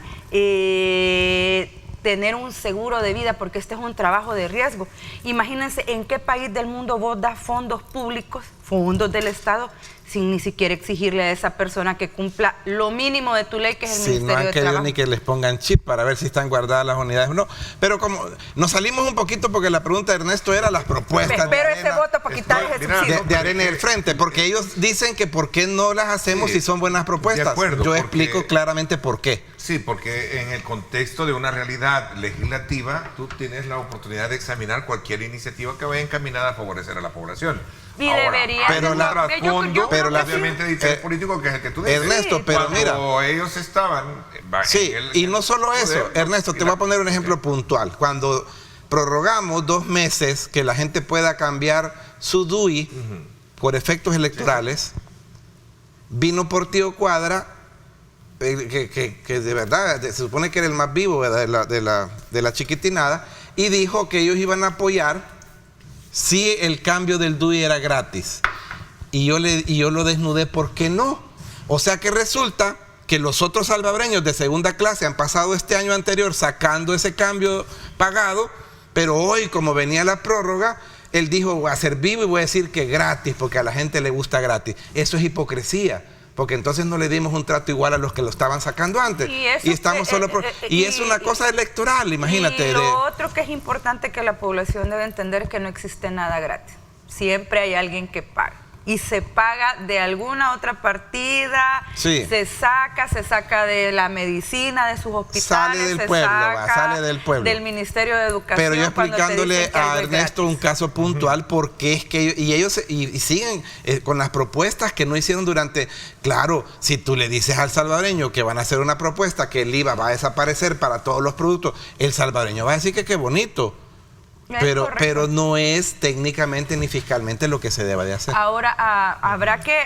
tener un seguro de vida, porque este es un trabajo de riesgo. Imagínense en qué país del mundo vos das fondos públicos, fondos del Estado, sin ni siquiera exigirle a esa persona que cumpla lo mínimo de tu ley, que es el Ministerio de Trabajo. No han querido ni que les pongan chip para ver si están guardadas las unidades o no. Pero como nos salimos un poquito porque la pregunta de Ernesto era las propuestas Pero ese voto para quitarles el subsidio. De Arena y el Frente, porque ellos dicen que por qué no las hacemos si son buenas propuestas. De acuerdo, yo explico claramente por qué. Sí, porque en el contexto de una realidad legislativa, tú tienes la oportunidad de examinar cualquier iniciativa que vaya encaminada a favorecer a la población. Y debería. Pero obviamente dice el político que es el que tú dices. Ernesto, pero mira. Cuando ellos estaban. Sí, y no solo eso, Ernesto, te voy a poner un ejemplo puntual. Cuando prorrogamos 2 meses que la gente pueda cambiar su DUI por efectos electorales, vino por Tío Cuadra, que de verdad se supone que era el más vivo de la chiquitinada, y dijo que ellos iban a apoyar si el cambio del DUI era gratis. Y yo lo desnudé, ¿por qué no? O sea que resulta que los otros salvadoreños de segunda clase han pasado este año anterior sacando ese cambio pagado, pero hoy, como venía la prórroga, él dijo, voy a ser vivo y voy a decir que gratis, porque a la gente le gusta gratis. Eso es hipocresía, porque entonces no le dimos un trato igual a los que lo estaban sacando antes. Y estamos solo y es una cosa electoral, imagínate. Y lo otro que es importante que la población debe entender es que no existe nada gratis. Siempre hay alguien que paga. Y se paga de alguna otra partida, se saca de la medicina, de sus hospitales, sale del pueblo, del Ministerio de Educación. Pero yo explicándole a Ernesto un caso puntual, porque es que ellos siguen con las propuestas que no hicieron durante. Claro, si tú le dices al salvadoreño que van a hacer una propuesta que el IVA va a desaparecer para todos los productos, el salvadoreño va a decir que qué bonito. Pero no es técnicamente ni fiscalmente lo que se deba de hacer. Ahora, habrá que...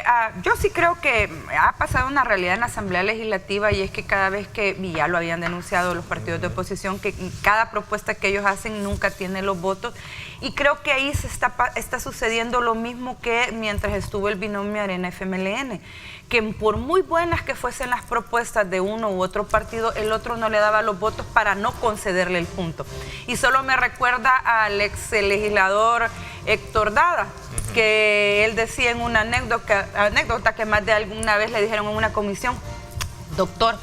yo sí creo que ha pasado una realidad en la Asamblea Legislativa, y es que cada vez que, y ya lo habían denunciado los partidos de oposición, que cada propuesta que ellos hacen nunca tiene los votos, y creo que ahí se está sucediendo lo mismo que mientras estuvo el binomio Arena-FMLN, que por muy buenas que fuesen las propuestas de uno u otro partido, el otro no le daba los votos para no concederle el punto. Y solo me recuerda al ex legislador Héctor Dada, que él decía en una anécdota que más de alguna vez le dijeron en una comisión, doctor,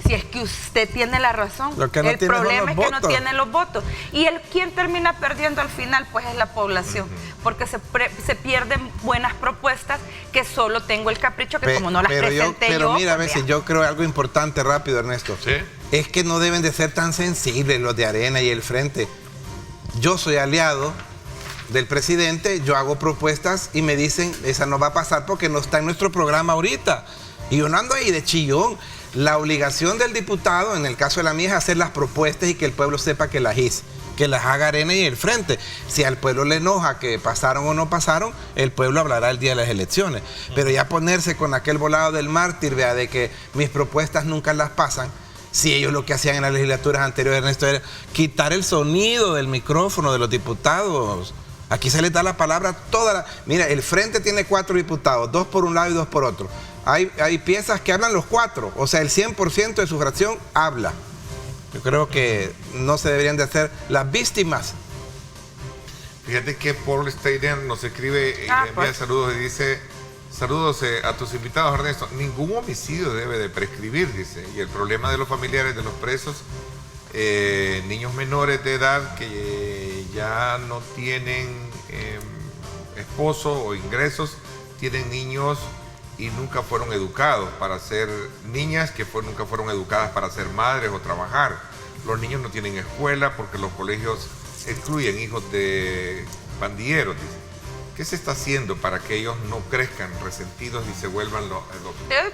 si es que usted tiene la razón, el problema es que no tiene los votos. Y quien termina perdiendo al final, pues es la población, porque se pierden buenas propuestas que solo tengo el capricho que como no las presenté yo. Pero mira, a veces yo creo algo importante rápido, Ernesto. ¿Sí? Es que no deben de ser tan sensibles los de Arena y el Frente. Yo soy aliado del presidente, yo hago propuestas y me dicen, esa no va a pasar porque no está en nuestro programa ahorita. Y yo no ando ahí de chillón. La obligación del diputado, en el caso de la mía, es hacer las propuestas y que el pueblo sepa que las hice, que las haga Arena y el Frente. Si al pueblo le enoja que pasaron o no pasaron, el pueblo hablará el día de las elecciones. Pero ya ponerse con aquel volado del mártir, vea, de que mis propuestas nunca las pasan, si ellos lo que hacían en las legislaturas anteriores, Ernesto, era quitar el sonido del micrófono de los diputados. Aquí se les da la palabra toda Mira, el Frente tiene 4 diputados, 2 por un lado y 2 por otro. Hay piezas que hablan los 4, o sea, el 100% de su fracción habla. Yo creo que no se deberían de hacer las víctimas. Fíjate que Paul Steiner nos escribe y le envía saludos y dice: saludos a tus invitados, Ernesto. Ningún homicidio debe de prescribir, dice. Y el problema de los familiares de los presos, niños menores de edad que ya no tienen esposo o ingresos, tienen niños y nunca fueron educados para ser niñas que nunca fueron educadas para ser madres o trabajar. Los niños no tienen escuela porque los colegios excluyen hijos de pandilleros, dice. ¿Qué se está haciendo para que ellos no crezcan resentidos y se vuelvan los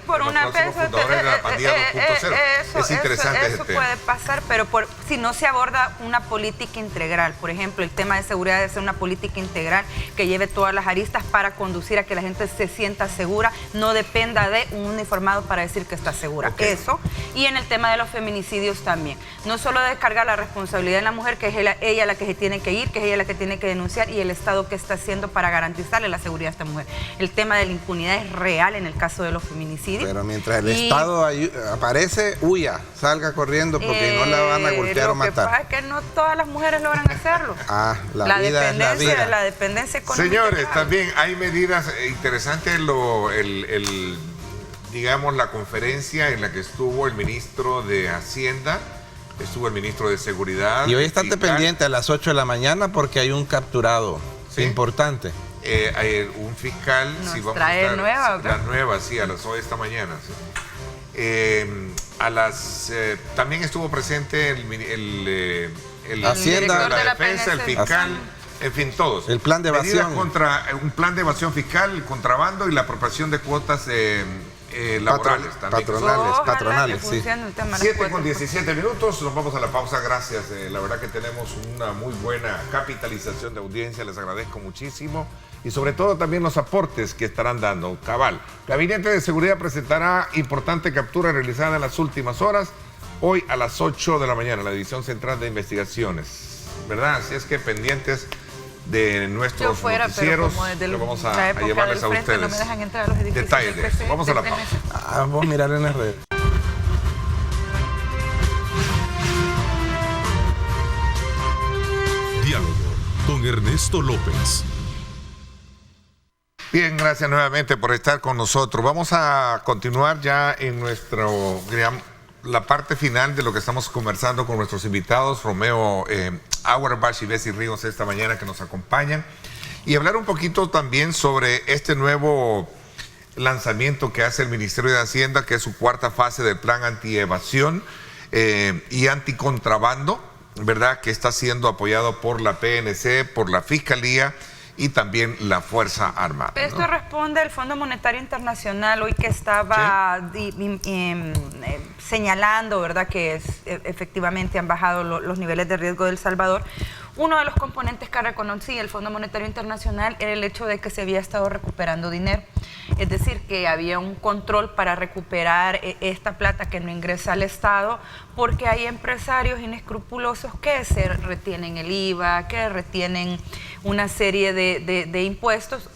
próximos fundadores de la pandilla 2.0? Es interesante ese tema. Eso puede pasar, pero si no se aborda una política integral, por ejemplo, el tema de seguridad debe ser una política integral que lleve todas las aristas para conducir a que la gente se sienta segura, no dependa de un uniformado para decir que está segura. Eso, y en el tema de los feminicidios también. No solo descargar la responsabilidad en la mujer, que es ella la que se tiene que ir, que es ella la que tiene que denunciar, y el Estado que está haciendo para garantizarle la seguridad a esta mujer. El tema de la impunidad es real en el caso de los feminicidios. Pero mientras el Estado aparece, huya, salga corriendo porque no la van a golpear o matar. Lo que pasa es que no todas las mujeres logran hacerlo. La vida es la vida. La dependencia económica. Señores, también hay medidas interesantes, digamos, la conferencia en la que estuvo el ministro de Hacienda, estuvo el ministro de Seguridad. Y hoy estate pendiente a las 8 de la mañana porque hay un capturado importante. Hay un fiscal. Nos vamos trae a estar, nueva, ¿verdad? La nueva, sí, a las 8 de esta mañana. Sí. También estuvo presente el Hacienda, la defensa, el fiscal, en fin, todos. El plan de evasión. Un plan de evasión fiscal, el contrabando y la apropiación de cuotas laborales también. Patronales, sí. 7:17 minutos, nos vamos a la pausa, gracias. La verdad que tenemos una muy buena capitalización de audiencia, les agradezco muchísimo. Y sobre todo también los aportes que estarán dando. Cabal, Gabinete de Seguridad presentará importante captura realizada en las últimas horas, hoy a las 8 de la mañana, la División Central de Investigaciones, ¿verdad? Así es que pendientes de nuestros noticieros, lo vamos a llevarles a ustedes. No me dejan entrar a los edificios. Detalles de esto. Vamos a la pausa. Vamos a mirar en las redes. Diálogo con Ernesto López. Bien, gracias nuevamente por estar con nosotros. Vamos a continuar ya en la parte final de lo que estamos conversando con nuestros invitados, Romeo Auerbach y Bessie Ríos, esta mañana que nos acompañan, y hablar un poquito también sobre este nuevo lanzamiento que hace el Ministerio de Hacienda, que es su cuarta fase del plan antievasión y anticontrabando, ¿verdad?, que está siendo apoyado por la PNC, por la Fiscalía y también la Fuerza Armada. Esto responde al Fondo Monetario Internacional hoy que estaba señalando, ¿verdad?, que efectivamente han bajado los niveles de riesgo de El Salvador. Uno de los componentes que reconocía el Fondo Monetario Internacional era el hecho de que se había estado recuperando dinero. Es decir, que había un control para recuperar esta plata que no ingresa al Estado, porque hay empresarios inescrupulosos que se retienen el IVA, que retienen una serie de impuestos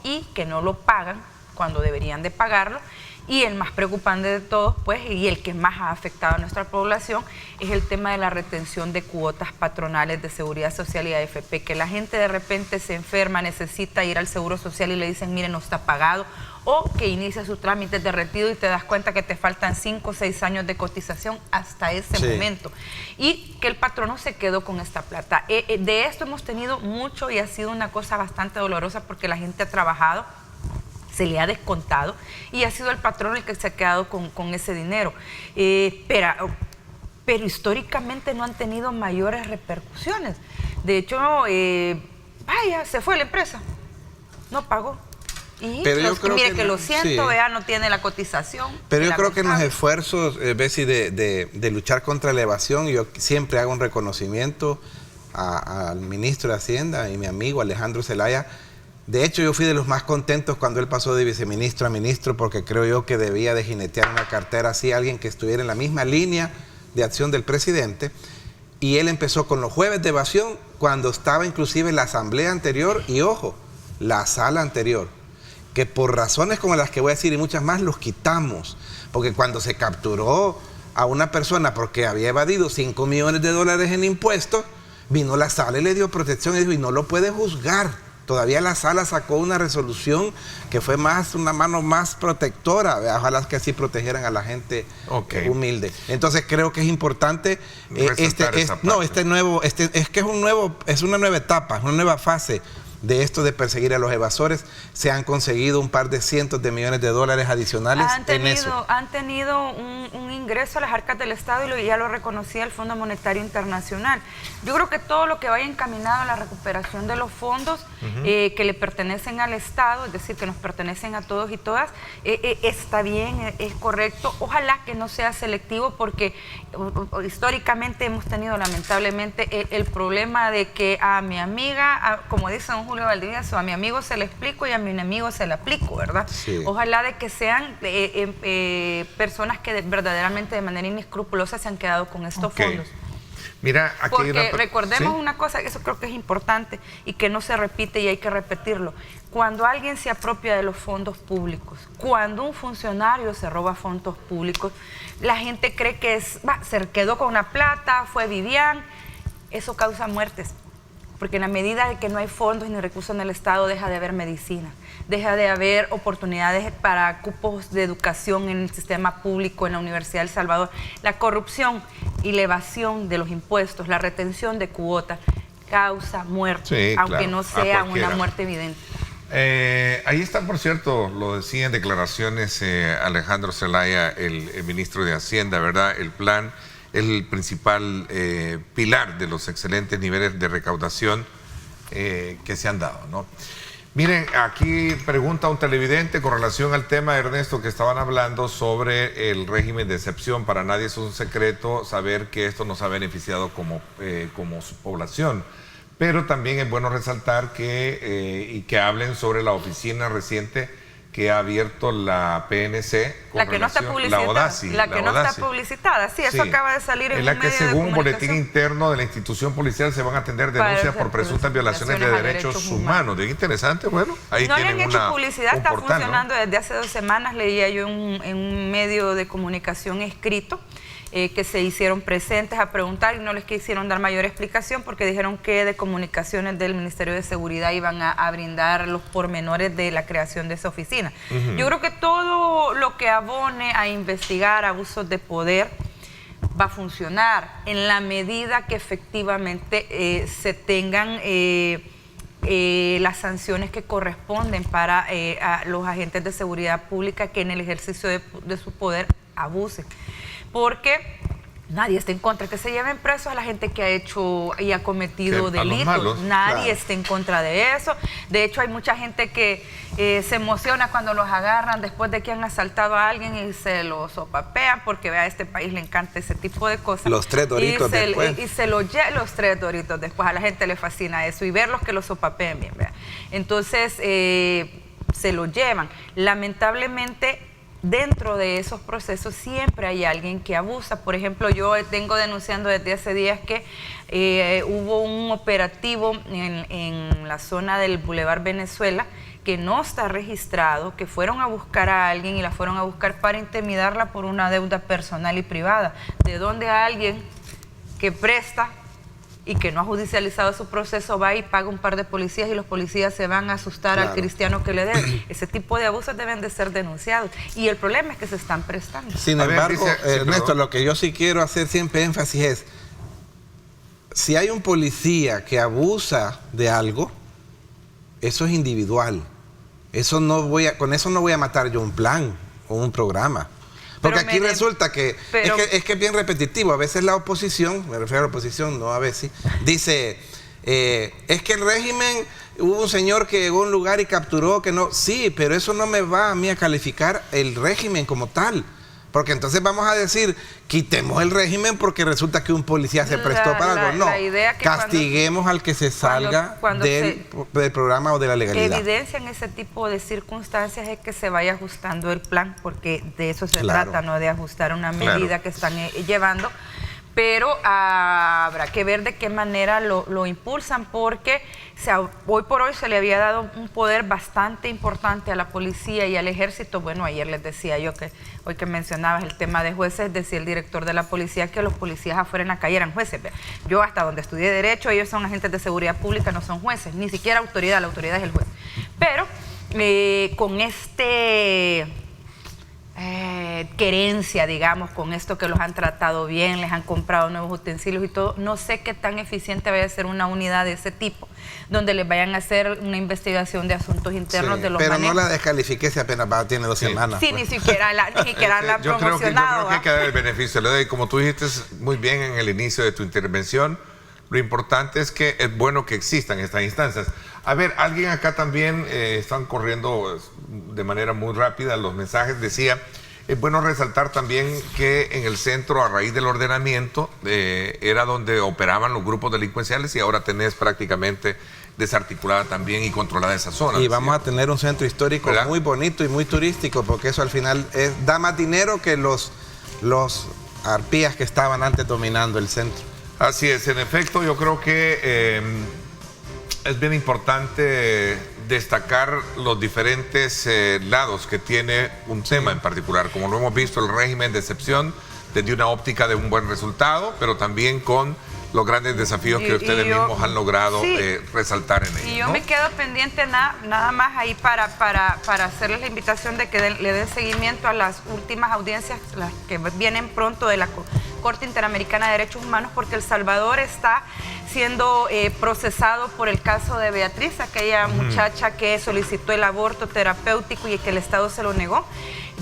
y que no lo pagan cuando deberían de pagarlo. Y el más preocupante de todos, pues, y el que más ha afectado a nuestra población, es el tema de la retención de cuotas patronales de Seguridad Social y AFP, que la gente de repente se enferma, necesita ir al Seguro Social y le dicen, mire, no está pagado, o que inicia sus trámites de retiro y te das cuenta que te faltan 5 o 6 años de cotización hasta ese momento. Y que el patrono se quedó con esta plata. De esto hemos tenido mucho y ha sido una cosa bastante dolorosa porque la gente ha trabajado, se le ha descontado y ha sido el patrón el que se ha quedado con ese dinero. Pero históricamente no han tenido mayores repercusiones. De hecho, se fue la empresa, no pagó. Y pero yo creo mire que lo siento, vea, no tiene la cotización. Pero yo creo que en los esfuerzos, Bessie, de luchar contra la evasión, yo siempre hago un reconocimiento al ministro de Hacienda y mi amigo Alejandro Zelaya. De hecho, yo fui de los más contentos cuando él pasó de viceministro a ministro, porque creo yo que debía de jinetear una cartera así, alguien que estuviera en la misma línea de acción del presidente. Y él empezó con los jueves de evasión cuando estaba inclusive la asamblea anterior y, ojo, la sala anterior, que por razones como las que voy a decir y muchas más los quitamos, porque cuando se capturó a una persona porque había evadido $5 millones en impuestos, vino la sala y le dio protección y dijo, y no lo puede juzgar. Todavía la sala sacó una resolución que fue una mano más protectora. Ojalá que así protegieran a la gente humilde. Entonces creo que es importante es una nueva etapa, es una nueva fase de esto de perseguir a los evasores. Se han conseguido un par de cientos de millones de dólares adicionales en eso. Han tenido un ingreso a las arcas del Estado y ya lo reconocía el Fondo Monetario Internacional. Yo creo que todo lo que vaya encaminado a la recuperación de los fondos que le pertenecen al Estado, es decir, que nos pertenecen a todos y todas, está bien, es correcto. Ojalá que no sea selectivo, porque históricamente hemos tenido lamentablemente el problema de que a mi amiga, como dice don Julio Valdivieso, a mi amigo se le explico y a mi enemigo se le aplico, ¿verdad? Sí. Ojalá de que sean personas que verdaderamente de manera inescrupulosa se han quedado con estos fondos. Mira, aquí porque recordemos ¿sí? una cosa, eso creo que es importante y que no se repite y hay que repetirlo. Cuando alguien se apropia de los fondos públicos, cuando un funcionario se roba fondos públicos, la gente cree que se quedó con una plata, fue Vivian, eso causa muertes. Porque en la medida de que no hay fondos ni recursos en el Estado, deja de haber medicina, deja de haber oportunidades para cupos de educación en el sistema público, en la Universidad de El Salvador. La corrupción y la evasión de los impuestos, la retención de cuotas, causa muerte, sí, aunque claro, no sea una muerte evidente. Ahí está, por cierto, lo decía en declaraciones Alejandro Zelaya, el ministro de Hacienda, ¿verdad? El plan es el principal pilar de los excelentes niveles de recaudación que se han dado, ¿no? Miren, aquí pregunta un televidente con relación al tema, Ernesto, que estaban hablando sobre el régimen de excepción. Para nadie es un secreto saber que esto nos ha beneficiado como su población. Pero también es bueno resaltar y que hablen sobre la oficina reciente que ha abierto la PNC. La que no está publicitada. La ODASI. La que no está publicitada, sí, eso acaba de salir en un medio de comunicación. En la que según boletín interno de la institución policial se van a atender denuncias por presuntas violaciones de derechos humanos. Es interesante, bueno, ahí no tienen le han hecho publicidad, está portal, funcionando, ¿no? desde hace 2 semanas, leía yo en un medio de comunicación escrito, que se hicieron presentes a preguntar y no les quisieron dar mayor explicación porque dijeron que de comunicaciones del Ministerio de Seguridad iban a brindar los pormenores de la creación de esa oficina. Yo creo que todo lo que abone a investigar abusos de poder va a funcionar en la medida que efectivamente se tengan las sanciones que corresponden para a los agentes de seguridad pública que en el ejercicio de su poder abusen. Porque nadie está en contra de que se lleven presos a la gente que ha hecho y ha cometido delitos. Malos, nadie está en contra de eso. De hecho, hay mucha gente que se emociona cuando los agarran después de que han asaltado a alguien y se los sopapean, porque a este país le encanta ese tipo de cosas. Los 3 doritos después. Y se los llevan los 3 doritos después. A la gente le fascina eso y verlos que los sopapeen bien, ¿verdad? Entonces, se lo llevan. Lamentablemente, dentro de esos procesos siempre hay alguien que abusa. Por ejemplo, yo tengo denunciando desde hace días que hubo un operativo en la zona del Boulevard Venezuela que no está registrado, que fueron a buscar a alguien y la fueron a buscar para intimidarla por una deuda personal y privada. De donde alguien que presta y que no ha judicializado su proceso va y paga un par de policías y los policías se van a asustar al cristiano que le debe. Ese tipo de abusos deben de ser denunciados y el problema es que se están prestando. Sin embargo, Ernesto, lo que yo sí quiero hacer siempre énfasis es, si hay un policía que abusa de algo, eso es individual. Eso con eso no voy a matar yo un plan o un programa. Porque aquí resulta que es que es bien repetitivo. A veces la oposición, me refiero a la oposición, no a veces, dice, es que el régimen, hubo un señor que llegó a un lugar y capturó, que no. Sí, pero eso no me va a mí a calificar el régimen como tal. Porque entonces vamos a decir, quitemos el régimen porque resulta que un policía se prestó para algo. No, castiguemos al que se salga del programa o de la legalidad. Evidencian ese tipo de circunstancias es que se vaya ajustando el plan, porque de eso se trata, ¿no? De ajustar una medida que están llevando. Pero habrá que ver de qué manera lo impulsan, porque hoy por hoy se le había dado un poder bastante importante a la policía y al ejército. Bueno, ayer les decía yo que, hoy que mencionabas el tema de jueces, decía el director de la policía que los policías afuera en la calle eran jueces. Yo hasta donde estudié Derecho, ellos son agentes de seguridad pública, no son jueces, ni siquiera autoridad, la autoridad es el juez. Pero con querencia, digamos, con esto que los han tratado bien, les han comprado nuevos utensilios y todo, no sé qué tan eficiente vaya a ser una unidad de ese tipo, donde les vayan a hacer una investigación de asuntos internos de los pero manejos. No la descalifique si apenas tiene 2 semanas. Sí, pues. ni siquiera la promocionado. Yo creo que hay que dar el beneficio. Le doy, como tú dijiste muy bien en el inicio de tu intervención, lo importante es que es bueno que existan estas instancias. A ver, alguien acá también están corriendo de manera muy rápida los mensajes. Decía, es bueno resaltar también que en el centro, a raíz del ordenamiento, era donde operaban los grupos delincuenciales y ahora tenés prácticamente desarticulada también y controlada esa zona. Y vamos a tener un centro histórico, ¿verdad?, muy bonito y muy turístico, porque eso al final da más dinero que los arpías que estaban antes dominando el centro. Así es, en efecto, yo creo que es bien importante destacar los diferentes lados que tiene un tema en particular. Como lo hemos visto, el régimen de excepción desde una óptica de un buen resultado, pero también con los grandes desafíos que ustedes mismos han logrado resaltar en ellos. Y yo me quedo pendiente nada más ahí para hacerles la invitación de que le den seguimiento a las últimas audiencias, las que vienen pronto de la Corte Interamericana de Derechos Humanos, porque El Salvador está siendo procesado por el caso de Beatriz, aquella muchacha que solicitó el aborto terapéutico y que el Estado se lo negó.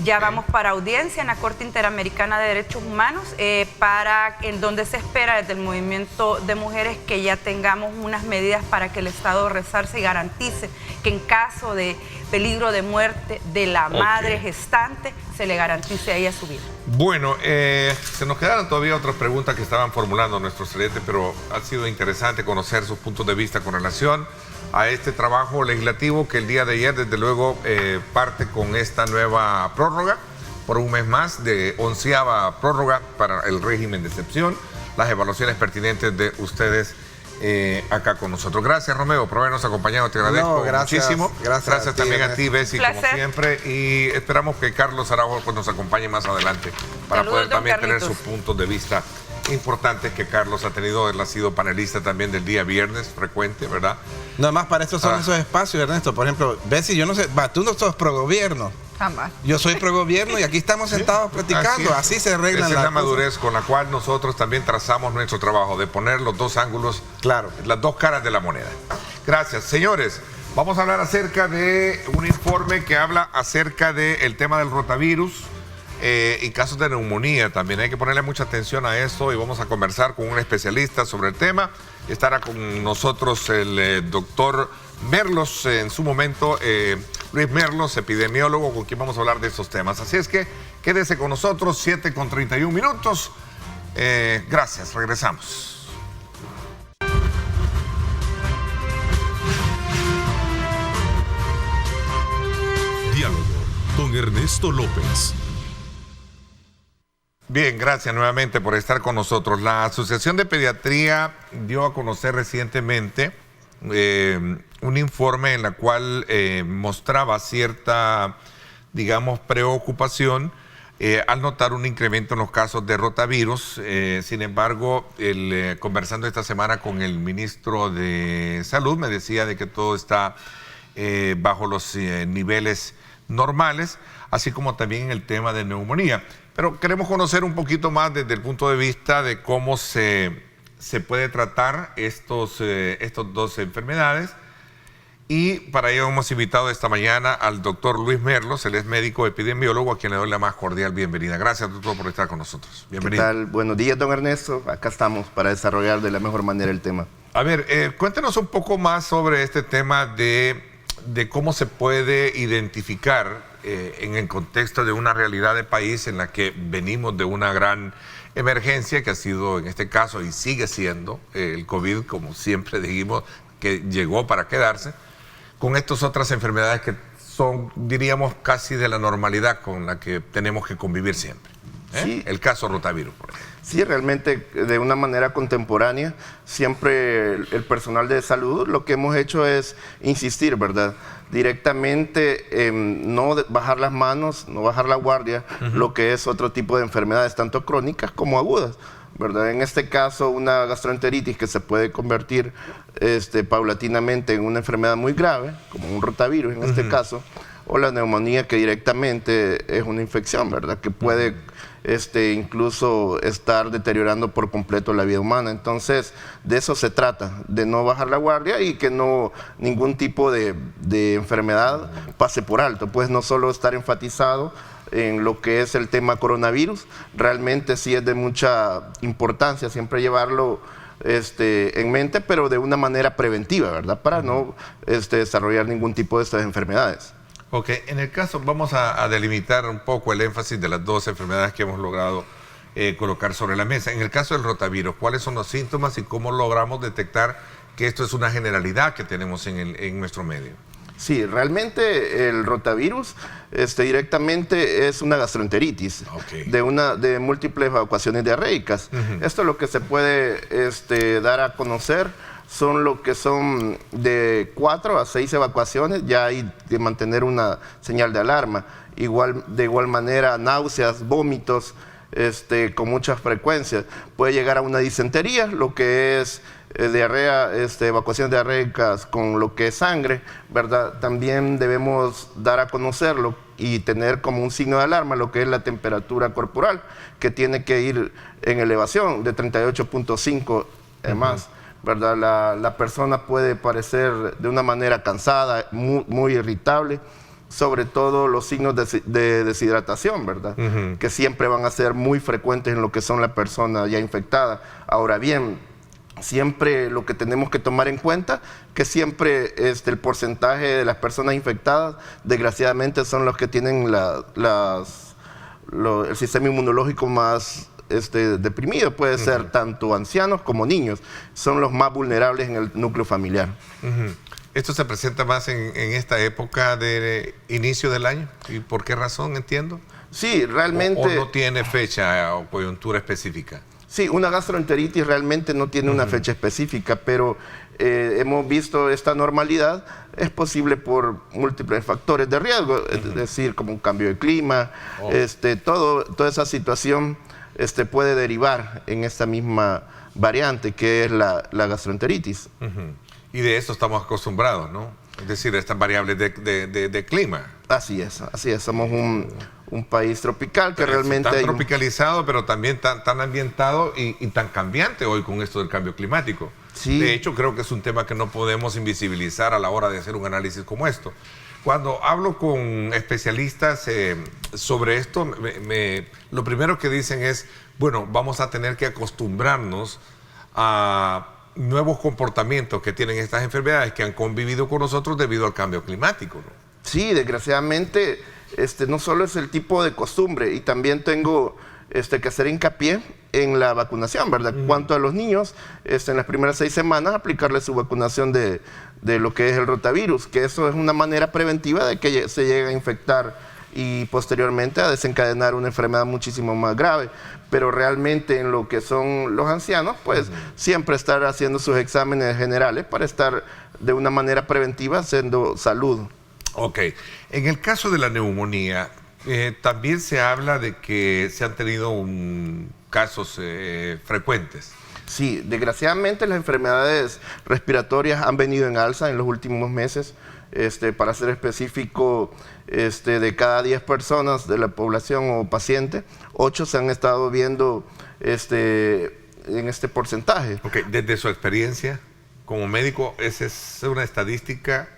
Ya vamos para audiencia en la Corte Interamericana de Derechos Humanos, en donde se espera desde el movimiento de mujeres que ya tengamos unas medidas para que el Estado resarce y garantice que en caso de peligro de muerte de la madre gestante, se le garantice a ella su vida. Bueno, se nos quedaron todavía otras preguntas que estaban formulando nuestros oyentes, pero ha sido interesante conocer sus puntos de vista con relación a este trabajo legislativo que el día de ayer, desde luego, parte con esta nueva prórroga por un mes más, de 11ª prórroga para el régimen de excepción, las evaluaciones pertinentes de ustedes acá con nosotros. Gracias, Romeo, por habernos acompañado, te agradezco muchísimo. Gracias también a ti, Bessie, como siempre, y esperamos que Carlos Araujo pues, nos acompañe más adelante para poder también tener sus puntos de vista importantes que Carlos ha tenido. Él ha sido panelista también del día viernes, frecuente, ¿verdad? Nada más para esto son esos espacios, Ernesto. Por ejemplo, Bessie, yo no sé, tú no sos pro gobierno. Jamás. Yo soy pro gobierno y aquí estamos sentados platicando. Así se arreglan las cosas. Esa es la madurez con la cual nosotros también trazamos nuestro trabajo, de poner los dos ángulos, las dos caras de la moneda. Gracias. Señores, vamos a hablar acerca de un informe que habla acerca del tema del rotavirus y casos de neumonía. También hay que ponerle mucha atención a esto y vamos a conversar con un especialista sobre el tema. Estará con nosotros el doctor Merlos, en su momento, Luis Merlos, epidemiólogo, con quien vamos a hablar de estos temas. Así es que quédese con nosotros, 7:31. Gracias, regresamos. Diálogo con Ernesto López. Bien, gracias nuevamente por estar con nosotros. La Asociación de Pediatría dio a conocer recientemente un informe en el cual mostraba cierta, digamos, preocupación al notar un incremento en los casos de rotavirus. Sin embargo, conversando esta semana con el ministro de Salud, me decía de que todo está bajo los niveles normales, así como también en el tema de neumonía. Pero queremos conocer un poquito más desde el punto de vista de cómo se puede tratar estos dos enfermedades. Y para ello hemos invitado esta mañana al doctor Luis Merlos, él es médico epidemiólogo, a quien le doy la más cordial bienvenida. Gracias, doctor, por estar con nosotros. Bienvenido. ¿Qué tal? Buenos días, don Ernesto. Acá estamos para desarrollar de la mejor manera el tema. A ver, cuéntenos un poco más sobre este tema de cómo se puede identificar en el contexto de una realidad de país en la que venimos de una gran emergencia que ha sido, en este caso, y sigue siendo el COVID, como siempre dijimos, que llegó para quedarse, con estas otras enfermedades que son, diríamos, casi de la normalidad con la que tenemos que convivir siempre. Sí. El caso rotavirus, por ejemplo. Sí, realmente de una manera contemporánea, siempre el personal de salud lo que hemos hecho es insistir, ¿verdad? Directamente no bajar las manos, no bajar la guardia, lo que es otro tipo de enfermedades, tanto crónicas como agudas, ¿verdad? En este caso, una gastroenteritis que se puede convertir paulatinamente en una enfermedad muy grave, como un rotavirus en este caso, o la neumonía, que directamente es una infección, ¿verdad? Que puede incluso estar deteriorando por completo la vida humana. Entonces, de eso se trata, de no bajar la guardia y que ningún tipo de enfermedad pase por alto. Pues no solo estar enfatizado en lo que es el tema coronavirus, realmente sí es de mucha importancia siempre llevarlo en mente, pero de una manera preventiva, ¿verdad? Para no desarrollar ningún tipo de estas enfermedades. Ok, en el caso, vamos a delimitar un poco el énfasis de las dos enfermedades que hemos logrado colocar sobre la mesa. En el caso del rotavirus, ¿cuáles son los síntomas y cómo logramos detectar que esto es una generalidad que tenemos en nuestro medio? Sí, realmente el rotavirus directamente es una gastroenteritis de múltiples evacuaciones diarreicas. Esto es lo que se puede dar a conocer. Son lo que son de 4 a 6 evacuaciones, ya hay que mantener una señal de alarma. De igual manera, náuseas, vómitos, con muchas frecuencias. Puede llegar a una disentería, lo que es diarrea, evacuaciones diarreicas con lo que es sangre, ¿verdad? También debemos dar a conocerlo y tener como un signo de alarma lo que es la temperatura corporal, que tiene que ir en elevación de 38.5 más. ¿Verdad? La persona puede parecer de una manera cansada, muy irritable, sobre todo los signos de deshidratación, ¿verdad? Que siempre van a ser muy frecuentes en lo que son la persona ya infectada. Ahora bien, siempre lo que tenemos que tomar en cuenta, que siempre el porcentaje de las personas infectadas, desgraciadamente, son los que tienen el sistema inmunológico más deprimido. Puede ser tanto ancianos como niños, son los más vulnerables en el núcleo familiar. ¿Esto se presenta más en esta época de inicio del año? ¿Y por qué razón, entiendo? Sí, realmente... ¿O no tiene fecha o coyuntura específica? Sí, una gastroenteritis realmente no tiene una fecha específica, pero hemos visto esta normalidad, es posible por múltiples factores de riesgo, es decir, como un cambio de clima, toda esa situación puede derivar en esta misma variante que es la gastroenteritis. Y de esto estamos acostumbrados, ¿no? Es decir, estas variables de clima. Así es, somos un país tropical que realmente... Tan tropicalizado, pero también tan ambientado y tan cambiante hoy con esto del cambio climático. Sí. De hecho, creo que es un tema que no podemos invisibilizar a la hora de hacer un análisis como esto. Cuando hablo con especialistas sobre esto, lo primero que dicen es, bueno, vamos a tener que acostumbrarnos a nuevos comportamientos que tienen estas enfermedades que han convivido con nosotros debido al cambio climático, ¿no? Sí, desgraciadamente, no solo es el tipo de costumbre, y también tengo que hacer hincapié en la vacunación, ¿verdad? Cuanto a los niños, en las primeras 6 semanas, aplicarles su vacunación de lo que es el rotavirus, que eso es una manera preventiva de que se llegue a infectar y posteriormente a desencadenar una enfermedad muchísimo más grave. Pero realmente en lo que son los ancianos, pues siempre estar haciendo sus exámenes generales para estar de una manera preventiva haciendo salud. Ok. En el caso de la neumonía, también se habla de que se han tenido casos frecuentes. Sí, desgraciadamente las enfermedades respiratorias han venido en alza en los últimos meses. Para ser específico, de cada 10 personas de la población o paciente, 8 se han estado viendo en este porcentaje. Ok, desde su experiencia como médico, esa es una estadística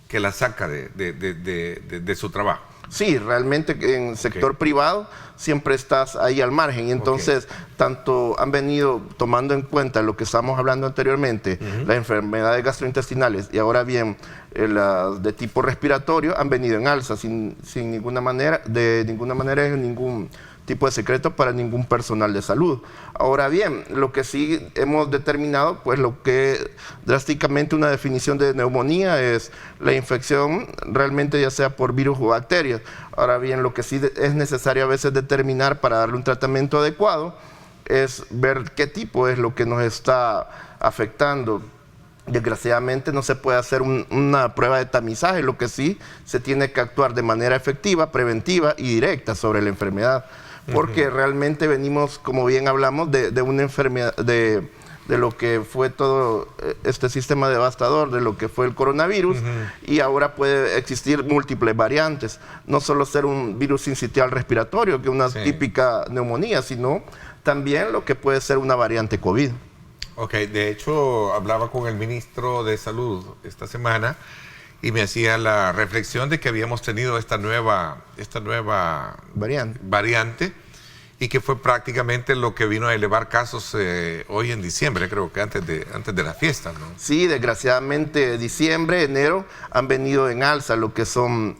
que la saca de su trabajo. Sí, realmente en sector privado siempre estás ahí al margen, y entonces tanto han venido tomando en cuenta lo que estamos hablando anteriormente, las enfermedades gastrointestinales, y ahora bien las de tipo respiratorio han venido en alza sin ninguna manera, es ningún tipo de secreto para ningún personal de salud. Ahora bien, lo que sí hemos determinado, pues lo que drásticamente una definición de neumonía es la infección realmente ya sea por virus o bacterias. Ahora bien, lo que sí es necesario a veces determinar para darle un tratamiento adecuado es ver qué tipo es lo que nos está afectando. Desgraciadamente no se puede hacer una prueba de tamizaje, lo que sí se tiene que actuar de manera efectiva, preventiva y directa sobre la enfermedad. Porque realmente venimos, como bien hablamos, de una enfermedad, de lo que fue todo este sistema devastador, de lo que fue el coronavirus, y ahora puede existir múltiples variantes. No solo ser un virus sincitial respiratorio, que es una típica neumonía, sino también lo que puede ser una variante COVID. Ok, de hecho, hablaba con el ministro de Salud esta semana y me hacía la reflexión de que habíamos tenido esta nueva variante y que fue prácticamente lo que vino a elevar casos hoy en diciembre, creo que antes de la fiesta, ¿no? Sí, desgraciadamente diciembre, enero han venido en alza lo que son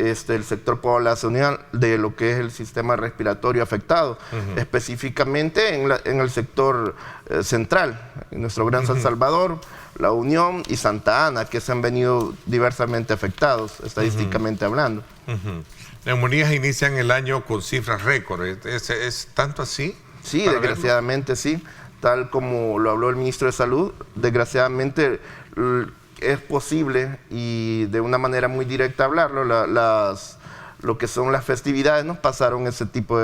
el sector poblacional de lo que es el sistema respiratorio afectado, específicamente en el sector central, en nuestro Gran San Salvador, La Unión y Santa Ana, que se han venido diversamente afectados, estadísticamente hablando. Neumonías inician el año con cifras récord. ¿Es tanto así? Sí, desgraciadamente sí. Tal como lo habló el ministro de Salud, desgraciadamente es posible, y de una manera muy directa hablarlo, lo que son las festividades nos pasaron ese tipo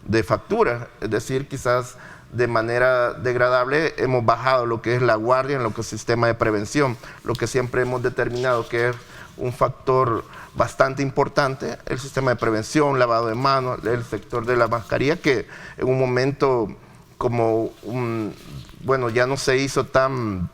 de facturas. Es decir, quizás de manera degradable hemos bajado lo que es la guardia en lo que es el sistema de prevención, lo que siempre hemos determinado que es un factor bastante importante, el sistema de prevención, lavado de manos, el sector de la mascarilla, que en un momento como bueno, ya no se hizo tan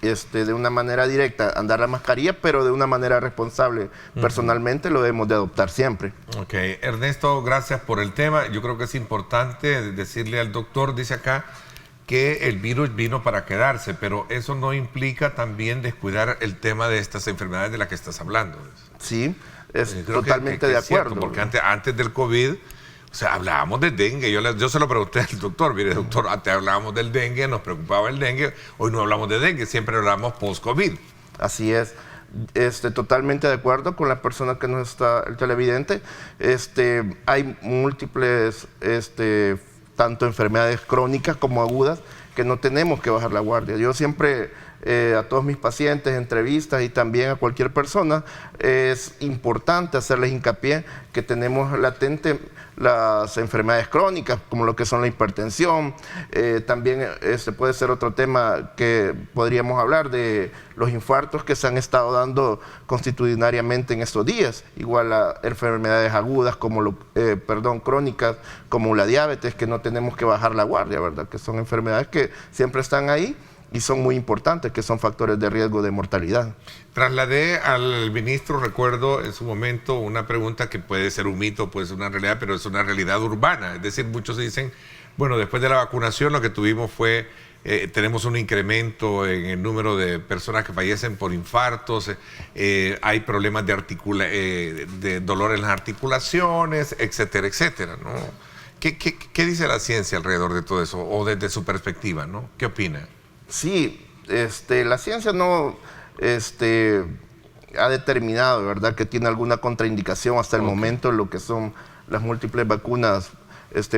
de una manera directa andar la mascarilla, pero de una manera responsable. Personalmente lo debemos de adoptar siempre. Ok, Ernesto, gracias por el tema. Yo creo que es importante decirle al doctor, dice acá, que el virus vino para quedarse, pero eso no implica también descuidar el tema de estas enfermedades de las que estás hablando. Sí, es totalmente de acuerdo. Cierto, porque antes del COVID, o sea, hablábamos de dengue. Yo se lo pregunté al doctor, mire, doctor, antes hablábamos del dengue, nos preocupaba el dengue, hoy no hablamos de dengue, siempre hablamos post-COVID. Así es. Totalmente de acuerdo con la persona que nos está, el televidente. Hay múltiples, tanto enfermedades crónicas como agudas, que no tenemos que bajar la guardia. Yo siempre, a todos mis pacientes, entrevistas y también a cualquier persona, es importante hacerles hincapié que tenemos latente las enfermedades crónicas, como lo que son la hipertensión. También puede ser otro tema que podríamos hablar de los infartos que se han estado dando constitucionariamente en estos días. Igual a enfermedades agudas, como crónicas, como la diabetes, que no tenemos que bajar la guardia, ¿verdad? Que son enfermedades que siempre están ahí y son muy importantes, que son factores de riesgo de mortalidad. Trasladé al ministro, recuerdo en su momento, una pregunta que puede ser un mito, puede ser una realidad, pero es una realidad urbana. Es decir, muchos dicen, bueno, después de la vacunación lo que tuvimos fue, tenemos un incremento en el número de personas que fallecen por infartos, hay problemas de dolor en las articulaciones, etcétera, etcétera, ¿no? ¿Qué dice la ciencia alrededor de todo eso, o desde su perspectiva, ¿no? ¿Qué opina? Sí, la ciencia no ha determinado, ¿verdad?, que tiene alguna contraindicación hasta el momento lo que son las múltiples vacunas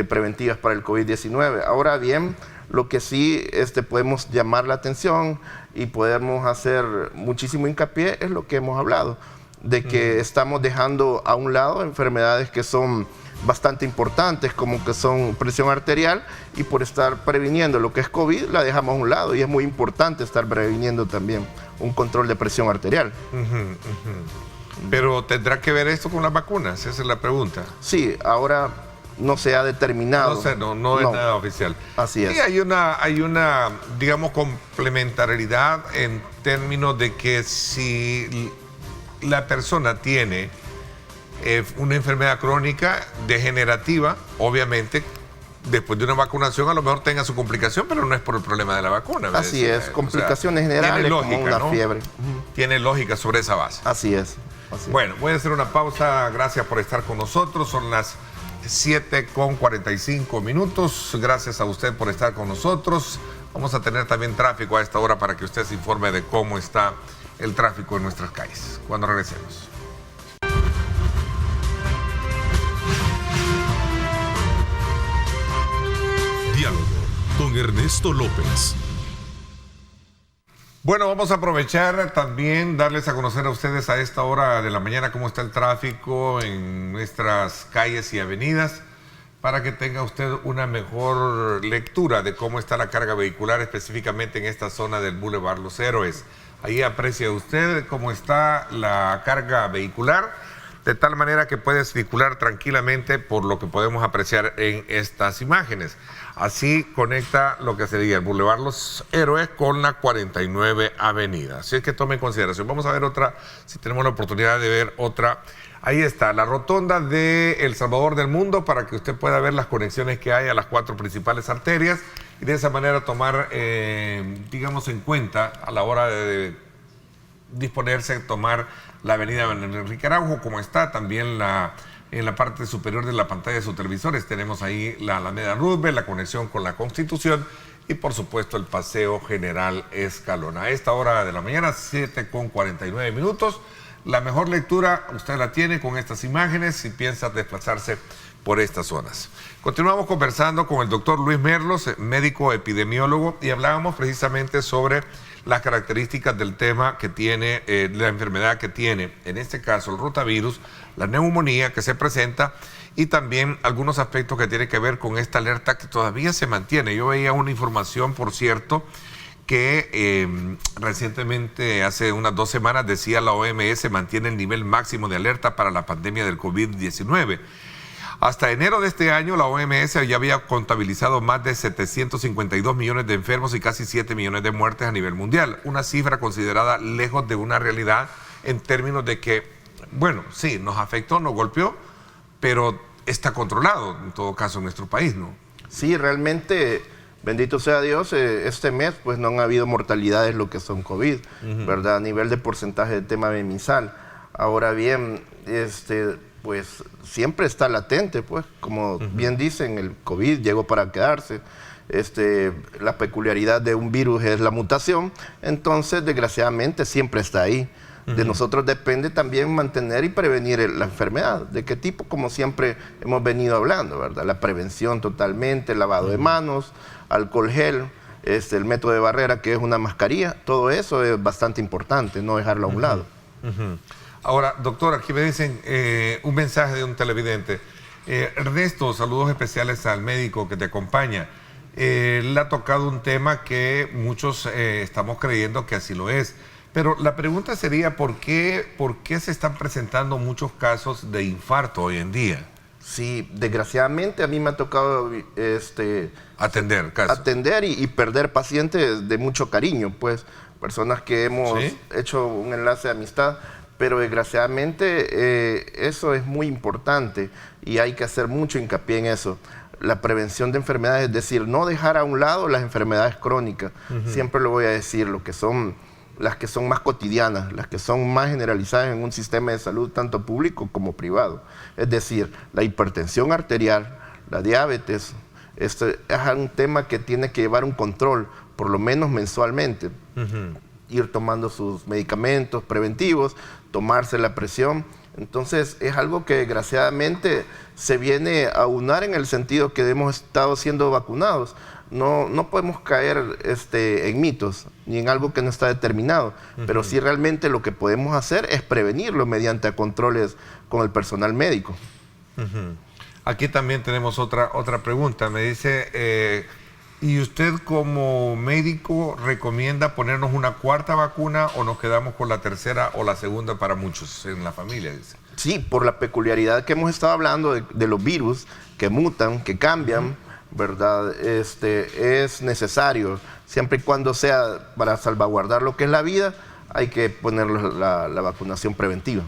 preventivas para el COVID-19. Ahora bien, lo que sí podemos llamar la atención y podemos hacer muchísimo hincapié es lo que hemos hablado, de que estamos dejando a un lado enfermedades que son bastante importantes, como que son presión arterial, y por estar previniendo lo que es COVID la dejamos a un lado, y es muy importante estar previniendo también un control de presión arterial. Pero ¿tendrá que ver esto con las vacunas? Esa es la pregunta. Sí, ahora no se ha determinado. No sé, no es nada oficial. Así es. Y hay una, digamos, complementariedad en términos de que si la persona tiene una enfermedad crónica degenerativa, obviamente después de una vacunación a lo mejor tenga su complicación, pero no es por el problema de la vacuna. Así es, complicaciones generales, lógica, como una ¿no? fiebre. Tiene lógica sobre esa base. Así es. Bueno, voy a hacer una pausa. Gracias por estar con nosotros. Son las 7:45. Gracias a usted por estar con nosotros. Vamos a tener también tráfico a esta hora para que usted se informe de cómo está el tráfico en nuestras calles. Cuando regresemos. Diálogo con Ernesto López. Bueno, vamos a aprovechar también darles a conocer a ustedes a esta hora de la mañana cómo está el tráfico en nuestras calles y avenidas, para que tenga usted una mejor lectura de cómo está la carga vehicular, específicamente en esta zona del Boulevard Los Héroes. Ahí aprecia usted cómo está la carga vehicular, de tal manera que puede circular tranquilamente, por lo que podemos apreciar en estas imágenes. Así conecta lo que sería el Boulevard Los Héroes con la 49 Avenida. Así es que tome en consideración. Vamos a ver otra, si tenemos la oportunidad de ver otra. Ahí está, la rotonda de El Salvador del Mundo, para que usted pueda ver las conexiones que hay a las 4 principales arterias y de esa manera tomar, digamos, en cuenta a la hora de disponerse a tomar la avenida Enrique Araujo, como está también en la parte superior de la pantalla de sus televisores. Tenemos ahí la Alameda Roosevelt, la conexión con la Constitución y por supuesto el Paseo General Escalón. A esta hora de la mañana, 7:49. La mejor lectura usted la tiene con estas imágenes si piensa desplazarse por estas zonas. Continuamos conversando con el doctor Luis Merlos, médico epidemiólogo, y hablábamos precisamente sobre las características del tema que tiene, la enfermedad que tiene, en este caso el rotavirus, la neumonía que se presenta y también algunos aspectos que tienen que ver con esta alerta que todavía se mantiene. Yo veía una información, por cierto, que recientemente, hace unas 2 semanas, decía la OMS mantiene el nivel máximo de alerta para la pandemia del COVID-19. Hasta enero de este año, la OMS ya había contabilizado más de 752 millones de enfermos y casi 7 millones de muertes a nivel mundial. Una cifra considerada lejos de una realidad en términos de que, bueno, sí, nos afectó, nos golpeó, pero está controlado en todo caso en nuestro país, ¿no? Sí, realmente, bendito sea Dios, este mes pues no han habido mortalidades lo que son COVID, ¿verdad? A nivel de porcentaje de tema BEMISAL. Ahora bien, pues siempre está latente, pues, como bien dicen, el COVID llegó para quedarse. La peculiaridad de un virus es la mutación, entonces desgraciadamente siempre está ahí. De nosotros depende también mantener y prevenir la enfermedad. ¿De qué tipo? Como siempre hemos venido hablando, ¿verdad? La prevención totalmente, el lavado de manos, alcohol gel, el método de barrera que es una mascarilla, todo eso es bastante importante, no dejarlo a un lado. Ahora, doctor, aquí me dicen un mensaje de un televidente. Ernesto, saludos especiales al médico que te acompaña. Él ha tocado un tema que muchos estamos creyendo que así lo es. Pero la pregunta sería, ¿por qué se están presentando muchos casos de infarto hoy en día? Sí, desgraciadamente a mí me ha tocado atender y perder pacientes de mucho cariño, pues, personas que hemos hecho un enlace de amistad, pero desgraciadamente eso es muy importante y hay que hacer mucho hincapié en eso. La prevención de enfermedades, es decir, no dejar a un lado las enfermedades crónicas, siempre lo voy a decir, las que son más cotidianas, las que son más generalizadas en un sistema de salud tanto público como privado. Es decir, la hipertensión arterial, la diabetes, es un tema que tiene que llevar un control, por lo menos mensualmente. Ir tomando sus medicamentos preventivos, tomarse la presión. Entonces es algo que desgraciadamente se viene a aunar en el sentido que hemos estado siendo vacunados. No podemos caer en mitos ni en algo que no está determinado, pero sí realmente lo que podemos hacer es prevenirlo mediante controles con el personal médico. Aquí también tenemos otra pregunta. Me dice, ¿y usted como médico recomienda ponernos una 4ª vacuna o nos quedamos con la 3ª o la 2ª para muchos en la familia? Dice. Sí, por la peculiaridad que hemos estado hablando de los virus que mutan, que cambian, ¿verdad? Es necesario, siempre y cuando sea para salvaguardar lo que es la vida, hay que poner la vacunación preventiva.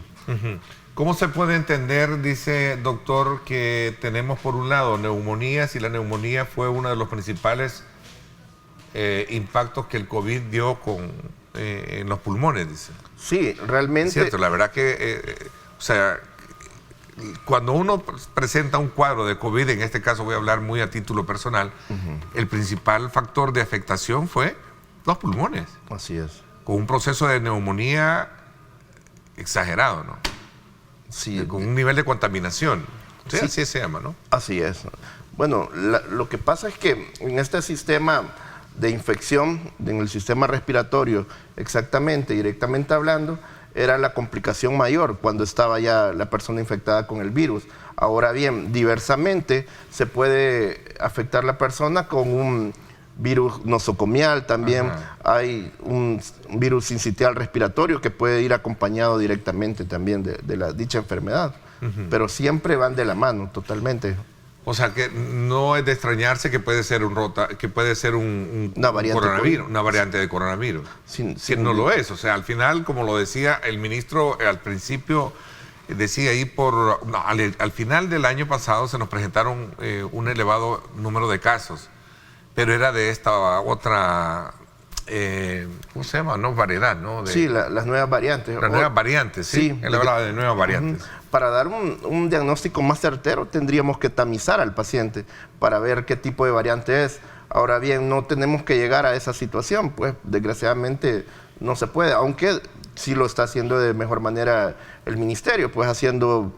¿Cómo se puede entender, dice doctor, que tenemos por un lado neumonías y la neumonía fue uno de los principales impactos que el COVID dio en los pulmones, dice? Sí, realmente... Es cierto, la verdad que, cuando uno presenta un cuadro de COVID, en este caso voy a hablar muy a título personal, el principal factor de afectación fue los pulmones. Así es. Con un proceso de neumonía exagerado, ¿no? Sí. Con un nivel de contaminación. Sí, Sí. así se llama, ¿no? Así es. Bueno, lo que pasa es que en este sistema de infección, en el sistema respiratorio, exactamente, directamente hablando, era la complicación mayor cuando estaba ya la persona infectada con el virus. Ahora bien, diversamente se puede afectar la persona con un virus nosocomial también. Hay un virus sincitial respiratorio que puede ir acompañado directamente también de la dicha enfermedad. Pero siempre van de la mano, totalmente. O sea que no es de extrañarse que puede ser una variante coronavirus, una variante de coronavirus. Si no lo es. O sea, al final, como lo decía el ministro al principio, decía ahí al final del año pasado se nos presentaron un elevado número de casos, pero era de esta otra ¿cómo se llama? No, variedad, ¿no? Sí, las nuevas variantes. Las nuevas variantes, sí. Él hablaba de nuevas variantes. Para dar un diagnóstico más certero tendríamos que tamizar al paciente para ver qué tipo de variante es. Ahora bien, no tenemos que llegar a esa situación, pues desgraciadamente no se puede, aunque sí lo está haciendo de mejor manera el ministerio, pues haciendo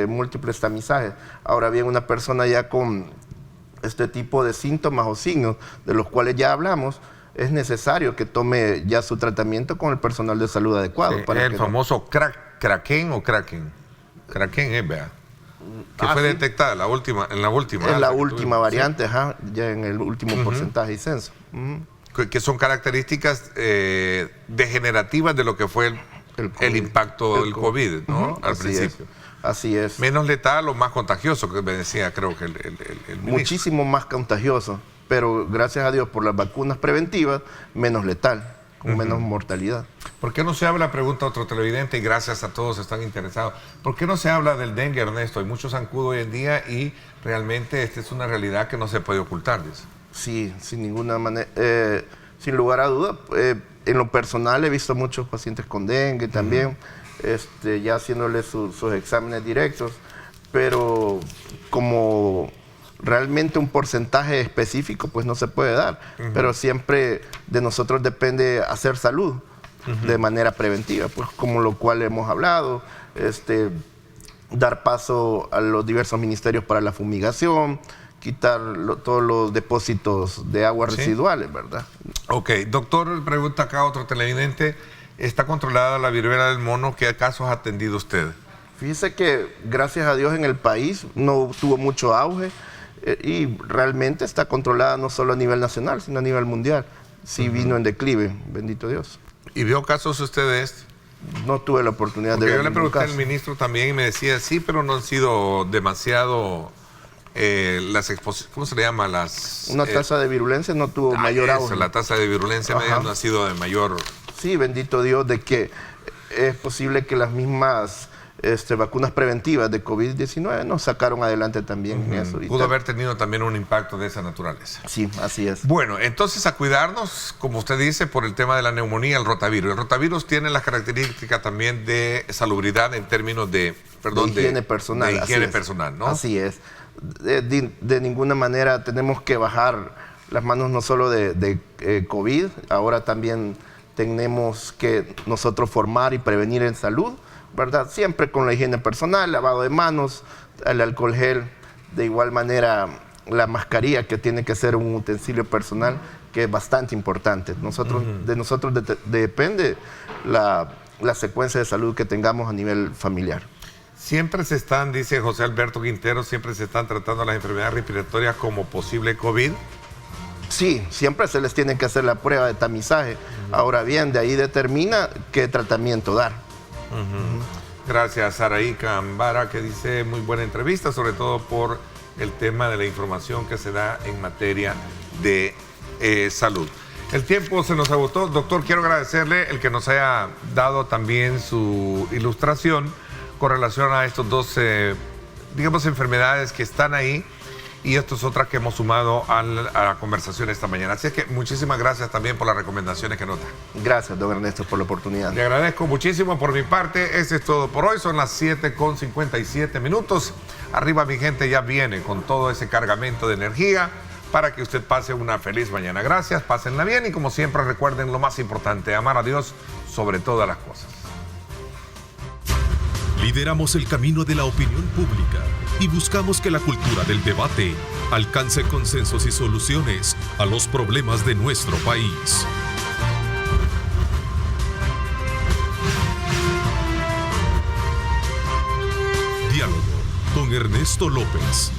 múltiples tamizajes. Ahora bien, una persona ya con este tipo de síntomas o signos de los cuales ya hablamos, es necesario que tome ya su tratamiento con el personal de salud adecuado. Sí, para el famoso Kraken o Kraken. Kraken es, vea. Que fue detectada en la última. En la última variante, sí. Ajá, ya en el último porcentaje y censo. Que son características degenerativas de lo que fue el impacto del COVID, ¿no? Al principio. Así es. Menos letal o más contagioso, que me decía, creo que el ministro. Muchísimo más contagioso, pero gracias a Dios por las vacunas preventivas, menos letal, con menos mortalidad. ¿Por qué no se habla, pregunta otro televidente, y gracias a todos están interesados, ¿por qué no se habla del dengue, Ernesto? Hay mucho zancudo hoy en día y realmente esta es una realidad que no se puede ocultar, dice. Sí, sin ninguna manera, sin lugar a duda. En lo personal he visto muchos pacientes con dengue también, ya haciéndoles sus exámenes directos, pero como realmente un porcentaje específico pues no se puede dar, pero siempre de nosotros depende hacer salud de manera preventiva, pues como lo cual hemos hablado, dar paso a los diversos ministerios para la fumigación, quitar todos los depósitos de aguas residuales, ¿verdad? Ok, doctor, pregunta acá otro televidente, ¿está controlada la viruela del mono? ¿Qué casos ha atendido usted? Fíjese que gracias a Dios en el país no tuvo mucho auge y realmente está controlada no solo a nivel nacional, sino a nivel mundial. Sí vino en declive, bendito Dios. ¿Y vio casos ustedes? No tuve la oportunidad de ver. Yo le pregunté al ministro también y me decía, sí, pero no han sido demasiado las exposiciones, ¿cómo se le llama? Una tasa de virulencia no tuvo mayor auge. La tasa de virulencia no ha sido de mayor. Sí, bendito Dios, de que es posible que las mismas vacunas preventivas de COVID-19 nos sacaron adelante también en eso. Pudo haber tenido también un impacto de esa naturaleza. Sí, así es. Bueno, entonces a cuidarnos, como usted dice, por el tema de la neumonía, el rotavirus. El rotavirus tiene las características también de salubridad en términos de higiene personal. De higiene personal, ¿no? Así es. De ninguna manera tenemos que bajar las manos no solo de COVID, ahora también tenemos que nosotros formar y prevenir en salud, ¿verdad? Siempre con la higiene personal, lavado de manos, el alcohol gel, de igual manera la mascarilla, que tiene que ser un utensilio personal que es bastante importante. De nosotros depende la secuencia de salud que tengamos a nivel familiar. Siempre se están, dice José Alberto Quintero, siempre se están tratando las enfermedades respiratorias como posible COVID. Sí, siempre se les tiene que hacer la prueba de tamizaje. Ahora bien, de ahí determina qué tratamiento dar. Gracias, Saraí Cambara, que dice muy buena entrevista, sobre todo por el tema de la información que se da en materia de salud. El tiempo se nos agotó. Doctor, quiero agradecerle el que nos haya dado también su ilustración con relación a estos dos, digamos, enfermedades que están ahí, y estas otras que hemos sumado a la conversación esta mañana. Así es que muchísimas gracias también por las recomendaciones que nos da. Gracias, don Ernesto, por la oportunidad. Le agradezco muchísimo por mi parte. Eso es todo por hoy. Son las 7:57. Arriba, mi gente, ya viene con todo ese cargamento de energía para que usted pase una feliz mañana. Gracias, pásenla bien y como siempre recuerden lo más importante, amar a Dios sobre todas las cosas. Lideramos el camino de la opinión pública y buscamos que la cultura del debate alcance consensos y soluciones a los problemas de nuestro país. Diálogo con Ernesto López.